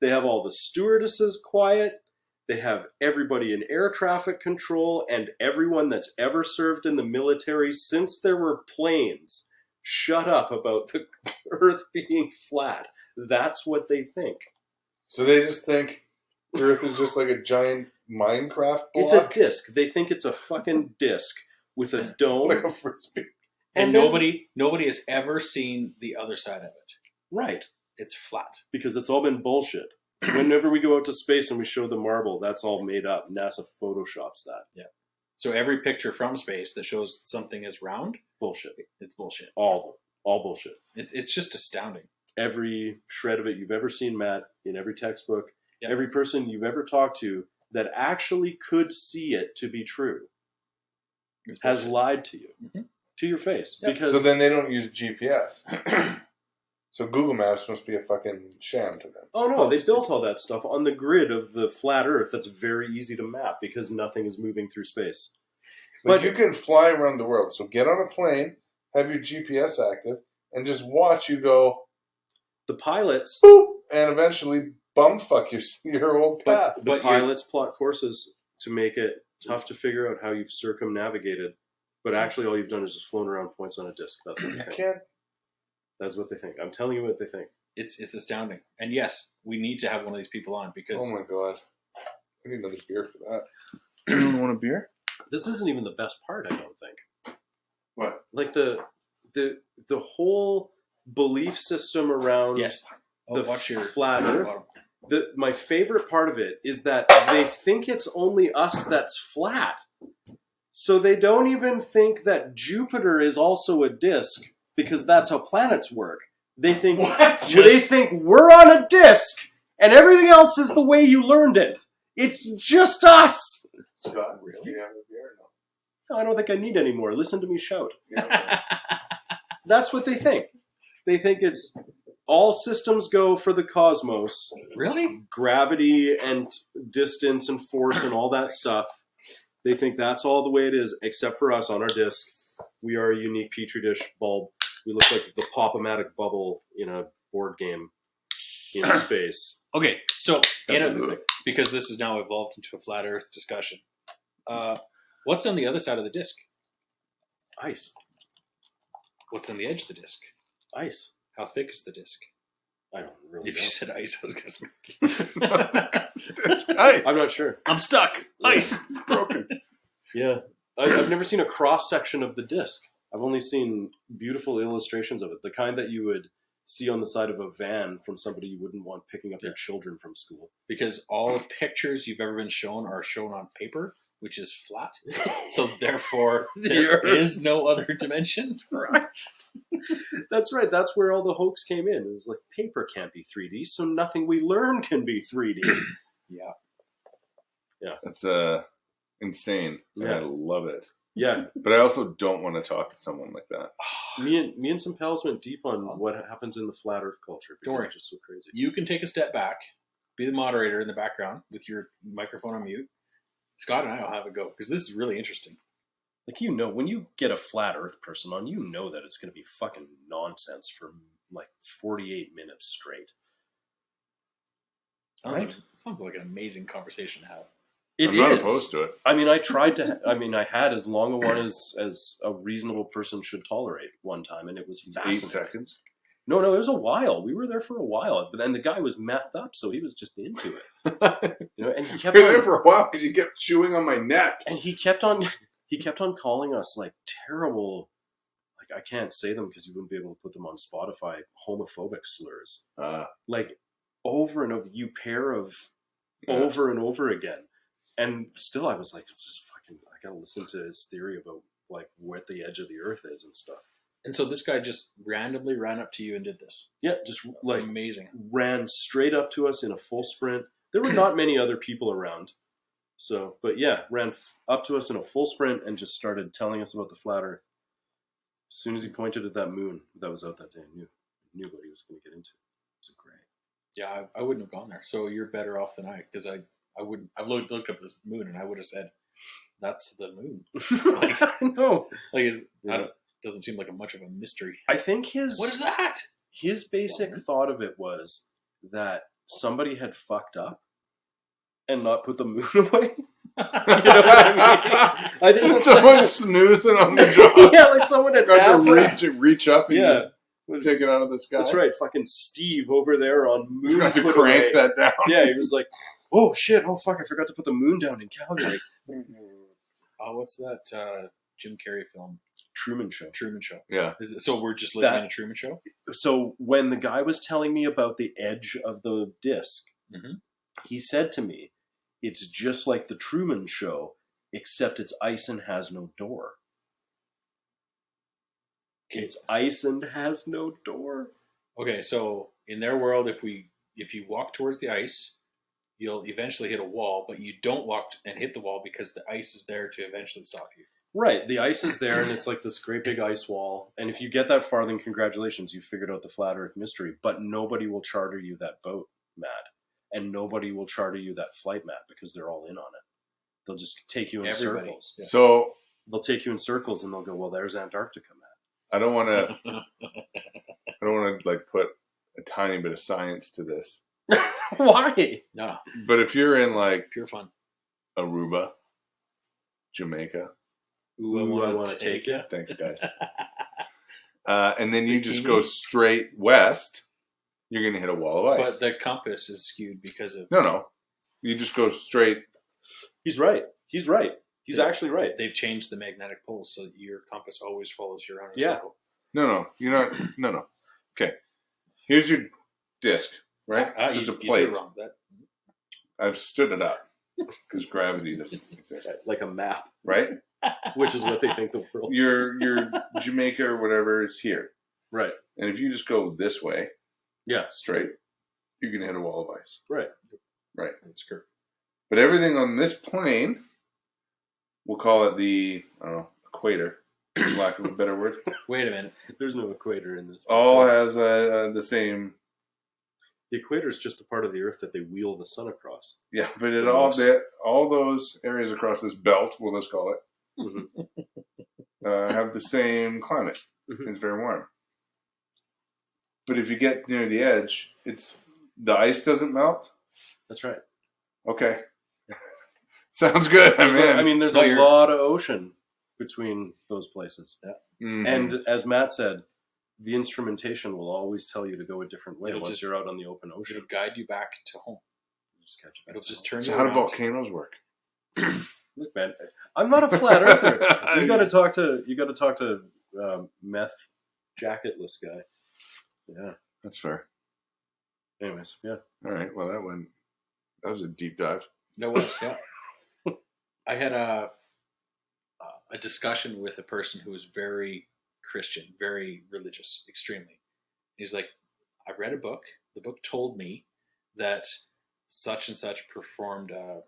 they have all the stewardesses quiet, they have everybody in air traffic control, and everyone that's ever served in the military since there were planes shut up about the Earth being flat. That's what they think. So they just think the Earth is just like a giant Minecraft block? It's a disc. They think it's a fucking disc with a dome. Like a frisbee. And then- nobody has ever seen the other side of it. Right. It's flat. Because it's all been bullshit. Whenever we go out to space and we show the marble, that's all made up. NASA photoshops that. Yeah. So every picture from space that shows something is round, Bullshit. it's bullshit. All bullshit. It's just astounding. Every shred of it you've ever seen, Matt, in every textbook, Yep. every person you've ever talked to that actually could see it to be true It's has bullshit. lied to you, Mhm. to your face. Yep. Because So then they don't use GPS. So Google Maps must be a fucking sham to them. oh no, Well, they it's- built all that stuff on the grid of the flat Earth. That's very easy to map because nothing is moving through space. Like But- you can fly around the world. So get on a plane, have your GPS active, and just watch you go The pilots, boop, and eventually bumfuck your old path. the But you're- pilots plot courses to make it tough to figure out how you've circumnavigated. But actually, all you've done is just flown around points on a disc. That's what they You think. can't. That's what they think. I'm telling you what they think. It's astounding. And yes, we need to have one of these people on because Oh my god. I need another beer for that. Anyone want a beer? This isn't even the best part. I don't think. What? Like the whole belief system around yes, the watch your flat Earth. bottom. My favorite part of it is that they think it's only us that's flat. So they don't even think that Jupiter is also a disk because that's how planets work. They think they think we're on a disk and everything else is the way you learned it. It's just us. Scott, really? Do you have a beer? No, I don't think I need any more. Listen to me shout. No. That's what they think. They think it's all systems go for the cosmos. Really? Gravity and distance and force and all that stuff. They think that's all the way it is, except for us on our disk. We are a unique petri dish bulb. We look like the pop-o-matic bubble in a board game in space. Okay, so That's in what a- they think. because this has now evolved into a flat Earth discussion. What's on the other side of the disc? Ice. What's on the edge of the disc? Ice. How thick is the disc? I don't really If you know. said ice, I was going to smack It's nice. I'm not sure. I'm stuck. Ice. broken. Yeah. I've never seen a cross-section of the disc. I've only seen beautiful illustrations of it. The kind that you would see on the side of a van from somebody you wouldn't want picking up your children from school. Because all the pictures you've ever been shown are shown on paper, which is flat. So therefore, there is no other dimension. Right. That's right. That's where all the hoax came in. It was like paper can't be 3D, so nothing we learn can be 3D. Yeah. That's insane. Yeah. I love it. Yeah. But I also don't want to talk to someone like that. Me and some pals went deep on what happens in the flat Earth culture. Don't worry. It's just so crazy. You can take a step back, be the moderator in the background with your microphone on mute. Scott and I will have a go because this is really interesting. Like, you know, when you get a flat Earth person on, you know that it's going to be fucking nonsense for like 48 minutes straight. Sounds like an amazing conversation to have. It I'm not is. opposed to it. I mean, I had as long a one as a reasonable person should tolerate one time, and it was 8 fascinating. seconds. No, it was a while. We were there for a while, but then the guy was methed up, so he was just into it. You know, and he kept You're there on, for a while because you kept chewing on my neck. and he kept on calling us like terrible. Like, I can't say them because you wouldn't be able to put them on Spotify. Homophobic slurs, like over and over. You pair of over and over again. And still, I was like, it's just fucking, I gotta listen to his theory about like where the edge of the earth is and stuff. And so this guy just randomly ran up to you and did this. Yeah, just like Amazing. ran straight up to us in a full sprint. There were not many other people around. So, but yeah, ran up to us in a full sprint and just started telling us about the flat earth. As soon as he pointed at that moon that was out that day, I knew what he was going to get into. It was great. Yeah, I wouldn't have gone there. So you're better off than I, because I wouldn't. I've looked up this moon and I would have said, "That's the moon." Like, I know. like Yeah. doesn't seem like much of a mystery. I think his What is that? his basic thought of it was that somebody had fucked up and not put the moon away. You know what I mean? I think that's Someone snoozing on the job. yeah, like someone had Got asked to reach up and Yeah. just take it out of the sky. That's right, fucking Steve over there on moon. You got to put crank away. that down. Yeah, he was like, "Oh shit! Oh fuck! I forgot to put the moon down in Calgary." Oh, what's that Jim Carrey film? Truman Show. Truman Show. Yeah. So we're just living That- in a Truman Show? So when the guy was telling me about the edge of the disc, Mhm. he said to me, "It's just like the Truman Show, except it's ice and has no door. It's ice and has no door. Okay, so in their world, if you walk towards the ice, you'll eventually hit a wall, but you don't walk and hit the wall because the ice is there to eventually stop you. Right, the ice is there, and it's like this great big ice wall. And if you get that far, then congratulations, you figured out the flat Earth mystery. But nobody will charter you that boat, Matt, and nobody will charter you that flight, Matt, because they're all in on it. They'll just take you in circles. Yeah. So They'll take you in circles, and they'll go, "Well, there's Antarctica, Matt." I don't want to like put a tiny bit of science to this. Why? No, But if you're in like pure fun. Aruba, Jamaica, Ooh, I want to take you. thanks guys, and then you just go straight west, you're going to hit a wall of ice. But the compass is skewed because of No, you just go straight. He's right. He's right. He's actually right. they've changed the magnetic poles so that your compass always follows you around a Yeah. circle. No, you're not. No. Okay, here's your disc, right? So it's a You plate. did it wrong. I've stood it up because gravity doesn't exist, Like a map, right? which is what they think the world is. Your Jamaica or whatever is here, Right. and if you just go this way, Yeah. straight, you're gonna hit a wall of ice. Right. Right. It's curved. But everything on this plane, we'll call it the equator, for lack of a better word, Wait a minute. There's no equator in this. all has the same. The equator is just a part of the Earth that they wheel the sun across. Yeah, but it The all most. all those areas across this belt, we'll just call it, have the same climate. Mhm. It's very warm. But if you get near the edge, the ice doesn't melt. That's right. Okay, sounds good. I'm in. There's No, a you're- lot of ocean between those places. Mhm. And as Matt said, the instrumentation will always tell you to go a different way It'll once just- you're out on the open ocean. It'll guide you back to home. Just catch it. It'll just turn So you how do around. volcanoes work? Look, man, I'm not a flat earther. You got to talk to meth jacketless guy. Yeah. That's fair. Anyways, yeah. All right. Well, that was a deep dive. No was, yeah. I had a discussion with a person who was very Christian, very religious, extremely. He's like, I read a book. The book told me that such and such performed a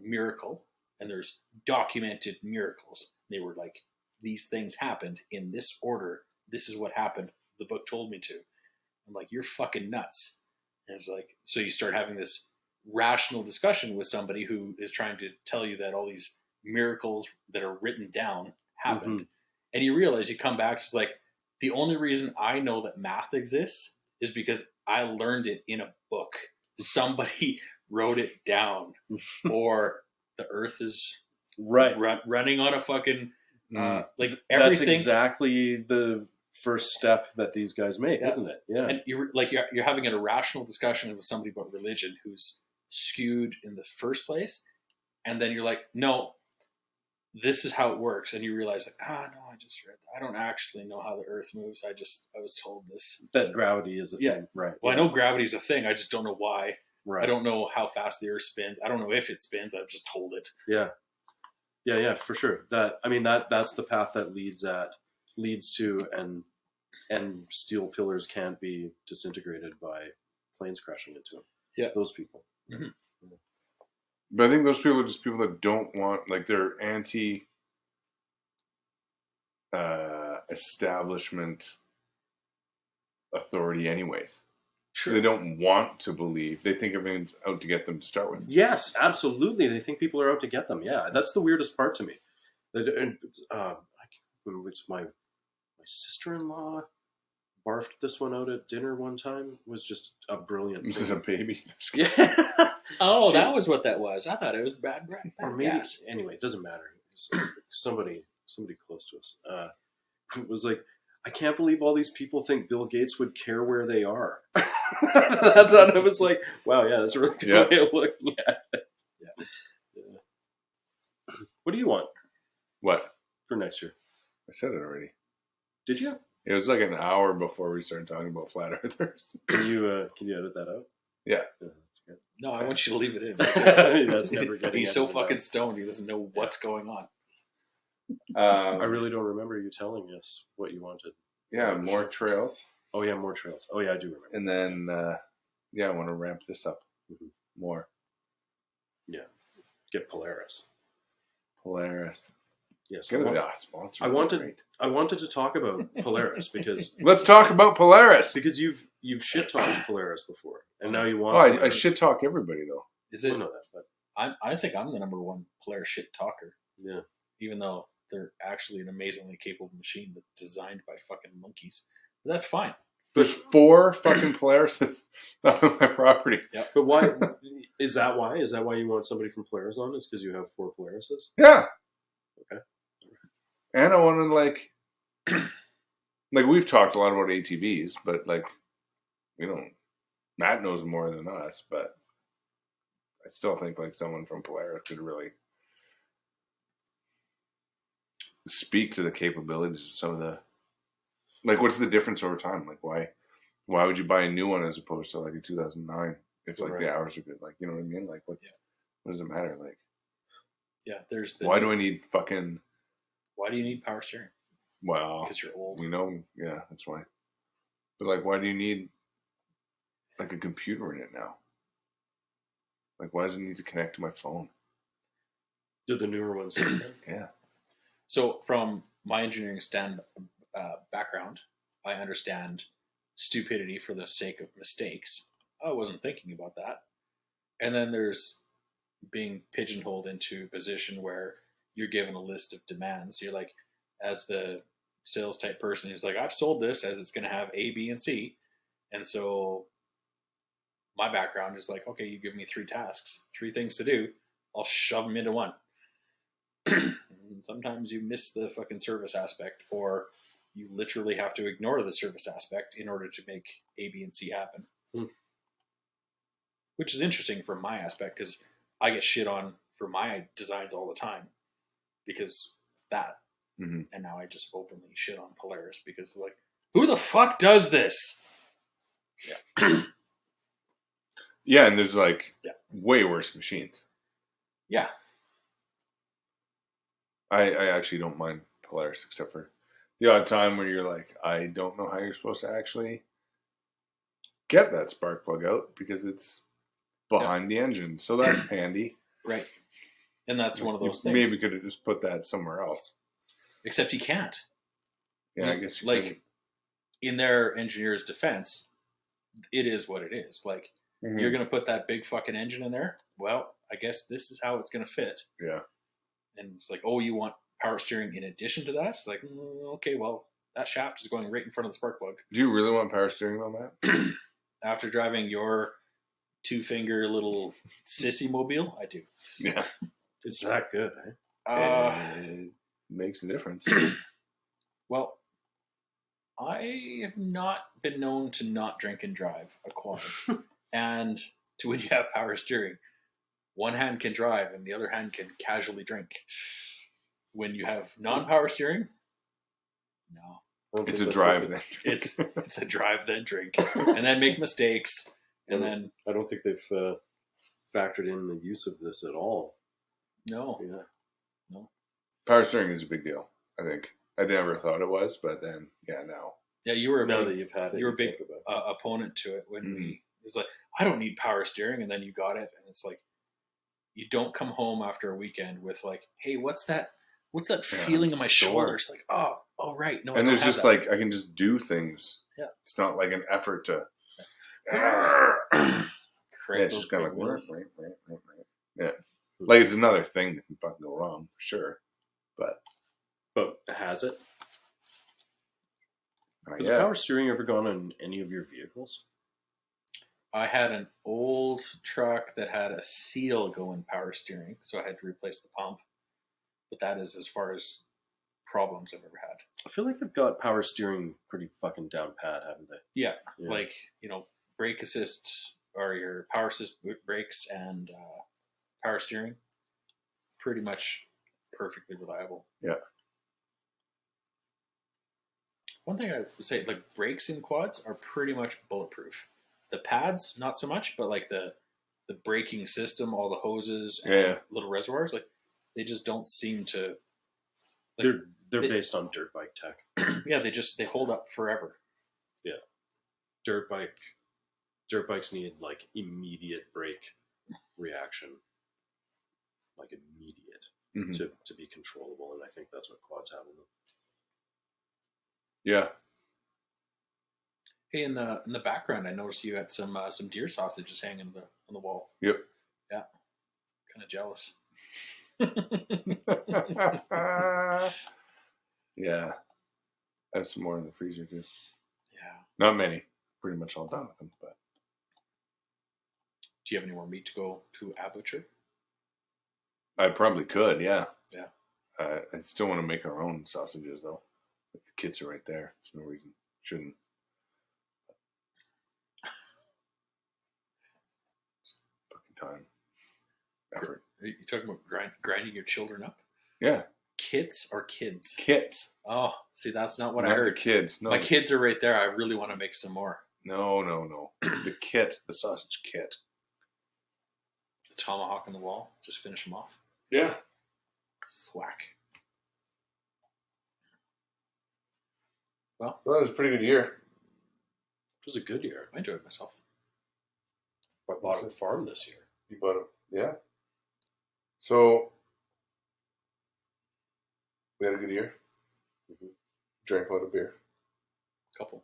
miracle, and there's documented miracles. They were like, these things happened in this order. This is what happened. The book told me to. I'm like, you're fucking nuts. And it's like, so you start having this rational discussion with somebody who is trying to tell you that all these miracles that are written down happened. And you realize, you come back, it's like, the only reason I know that math exists is because I learned it in a book. Somebody wrote it down, or the earth is Right. running on a fucking, like That's everything. exactly the first step that these guys make, Yeah. isn't it? Yeah. And you're having a rational discussion with somebody about religion who's skewed in the first place, and then you're like, no, this is how it works, and you realize, like, no, I just read that. I don't actually know how the Earth moves. I was told this. That gravity is a Yeah. thing. Right. Well, I know gravity's a thing. I just don't know why. Right. I don't know how fast the Earth spins. I don't know if it spins. I've just told it. Yeah. Yeah, for sure. That's the path that leads to and steel pillars can't be disintegrated by planes crashing into them. Yeah. Those people. Mhm. But I think those people are just people that don't want, like, they're anti establishment authority anyways. So they don't want to believe. They think everything's out to get them to start with. Yes, absolutely. They think people are out to get them. Yeah, that's the weirdest part to me. It's my sister-in-law barfed this one out at dinner one time. It was just a brilliant This is a thing. baby. Yeah. Oh, She- that was what that was. I thought it was bad Or maybe gas. anyway, it doesn't matter. Somebody close to us it was like, I can't believe all these people think Bill Gates would care where they are. That's what I was like, wow, yeah, that's a really good Yeah. way of looking at it. Yeah. What do you want What? for next year? I said it already. Did you? It was like an hour before we started talking about flat earthers. Can you edit that out? Yeah. That's No, I want you to leave it in. That's never getting He's so edited out. fucking stoned, he doesn't know what's going on. I really don't remember you telling us what you wanted. Yeah, more trails. Oh yeah, more trails. Oh yeah, I do remember. And then, I want to ramp this up more. Yeah, get Polaris. Polaris. Yes, Get a sponsor. I wanted to talk about Polaris because Let's talk about Polaris. you've shit talked Polaris before, and now you want. Oh, I Polaris. shit talk everybody though. Is I it? know that, but I think I'm the number one Polaris shit talker. yeah, Even though they're actually an amazingly capable machine that's designed by fucking monkeys. But that's fine. There's 4 fucking Polarises on my property. but why is that? Why is that? Why you want somebody from Polaris on? Is because you have 4 Polarises? Yeah. Okay. And I want to like we've talked a lot about ATVs, but like we don't. Matt knows more than us, but I still think like someone from Polaris could really speak to the capabilities of some of the. Like, what's the difference over time? Like, why would you buy a new one as opposed to like a 2009 if like the hours are good? Like, you know what I mean? Like, what does it matter? Like, Yeah, there's why do I need fucking? Why do you need power steering? Well, Because you're old. we know, yeah, that's why. But like, why do you need like a computer in it now? Like, why does it need to connect to my phone? Did the newer ones? Yeah. So from my engineering background, I understand stupidity for the sake of mistakes. I wasn't thinking about that. And then there's being pigeonholed into a position where you're given a list of demands. You're like, as the sales type person who's like, I've sold this as it's going to have A, B, and C. And so my background is like, okay, you give me 3 tasks, 3 things to do. I'll shove them into one. Sometimes you miss the fucking service aspect, or you literally have to ignore the service aspect in order to make A, B, and C happen. Which is interesting from my aspect because I get shit on for my designs all the time because that. Mm-hmm. And now I just openly shit on Polaris because like, who the fuck does this? Yeah. Yeah, and there's like way worse machines. Yeah. I actually don't mind Polaris except for the odd time where you're like, I don't know how you're supposed to actually get that spark plug out because it's behind the engine. So that's handy. Right. And that's one of those things. Maybe could have just put that somewhere else. Except you can't. Yeah, I guess you like couldn't. In their engineer's defense, it is what it is. Like you're going to put that big fucking engine in there. Well, I guess this is how it's going to fit. Yeah. And it's like, oh, you want power steering in addition to that? It's like, okay, well, that shaft is going right in front of the spark plug. Do you really want power steering though, Matt? After driving your 2-finger little sissy mobile, I do. Yeah. It's that good, eh? It makes a difference. Well, I have not been known to not drink and drive a quad. And to when you have power steering, one hand can drive and the other hand can casually drink. When you have non-power steering, no. It's a drive then. It's a drive then drink, and then make mistakes, and then I don't think they've factored in the use of this at all. no. Yeah. Power steering is a big deal, I think. I never thought it was, but then, now. Yeah, you were a Now big, that you've had it, you were a you big think about it. opponent to it when it was like, I don't need power steering, and then you got it, and it's like, you don't come home after a weekend with like, hey, what's that feeling in my shoulders? Like, oh right, no. And I there's don't just have like I can just do things. Yeah. It's not like an effort to. that. It's just kind of like right. Yeah, like it's another thing that can fucking go wrong for sure. But has it? Has Yeah. power steering ever gone on any of your vehicles? I had an old truck that had a seal going power steering, so I had to replace the pump. But that is as far as problems I've ever had. I feel like they've got power steering pretty fucking down pat, haven't they? Yeah. Like, brake assist or your power assist brakes and power steering, pretty much perfectly reliable. Yeah. One thing I would say, like brakes in quads are pretty much bulletproof. The pads, not so much, but like the braking system, all the hoses, and Yeah. little reservoirs, like they just don't seem to. They're based on dirt bike tech. Yeah, they hold up forever. Dirt bikes need like immediate brake reaction, like immediate Mhm. to be controllable, and I think that's what quads have in them. Yeah. Hey, in the background, I noticed you had some deer sausages hanging on the wall. Yep. Yeah, kind of jealous. Yeah. I have some more in the freezer too. Yeah. Not many. Pretty much all done with them, but Do you have any more meat to go to a butcher? I probably could. Yeah. Yeah. I still want to make our own sausages though. But the kits are right there. There's no reason shouldn't. Fucking time, effort. Are you talking about grinding your children up? Yeah. Kits or kids? Kits. Oh, see, that's not what I Not the heard. kids. No. My kids are right there. I really want to make some more. No. The kit. The sausage kit. The tomahawk on the wall. Just finish them off. Yeah. Thwack. Well, that was a pretty good year. It was a good year. I enjoyed myself. I bought a farm this year. You bought it. Yeah. So we had a good year. Mm-hmm. Drank a lot of beer. Couple.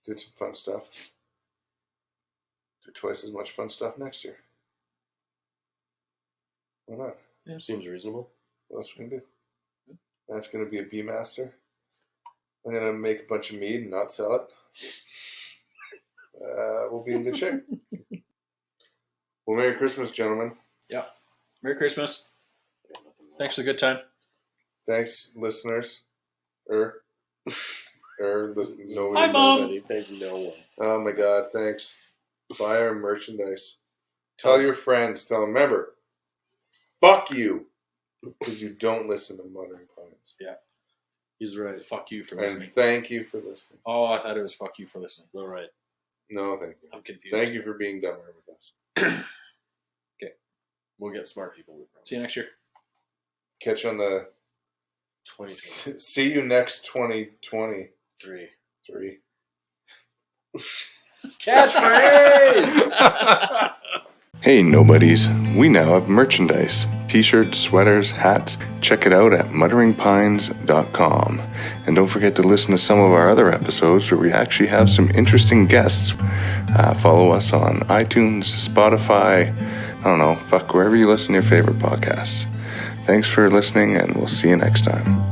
Did some fun stuff. Do twice as much fun stuff next year. Why not? Yeah. Seems reasonable. What else we can do? That's going to be a B master. I'm going to make a bunch of mead and not sell it. We'll be in good shape. Well, Merry Christmas, gentlemen. Yeah. Merry Christmas. Thanks for the good time. Thanks, listeners. Listen, nobody. Hi, Mom. Nobody, there's no one. Oh my God, thanks. Buy our merchandise. Tell your friends. Tell them. Remember, fuck you, because you don't listen to Muttering Pines. Yeah. He's right. Fuck you for And listening. thank you for listening. Oh, I thought it was fuck you for listening. All right. No, thank you. I'm confused. Thank you for being dumber with us. We'll get smart people. We promise. See you next year. Catch you on the. 2023. See you next 2023. Catchphrase! Hey nobodies, we now have merchandise. T-shirts, sweaters, hats. Check it out at mutteringpines.com. And don't forget to listen to some of our other episodes where we actually have some interesting guests. Follow us on iTunes, Spotify, I don't know, wherever you listen to your favorite podcasts. Thanks for listening and we'll see you next time.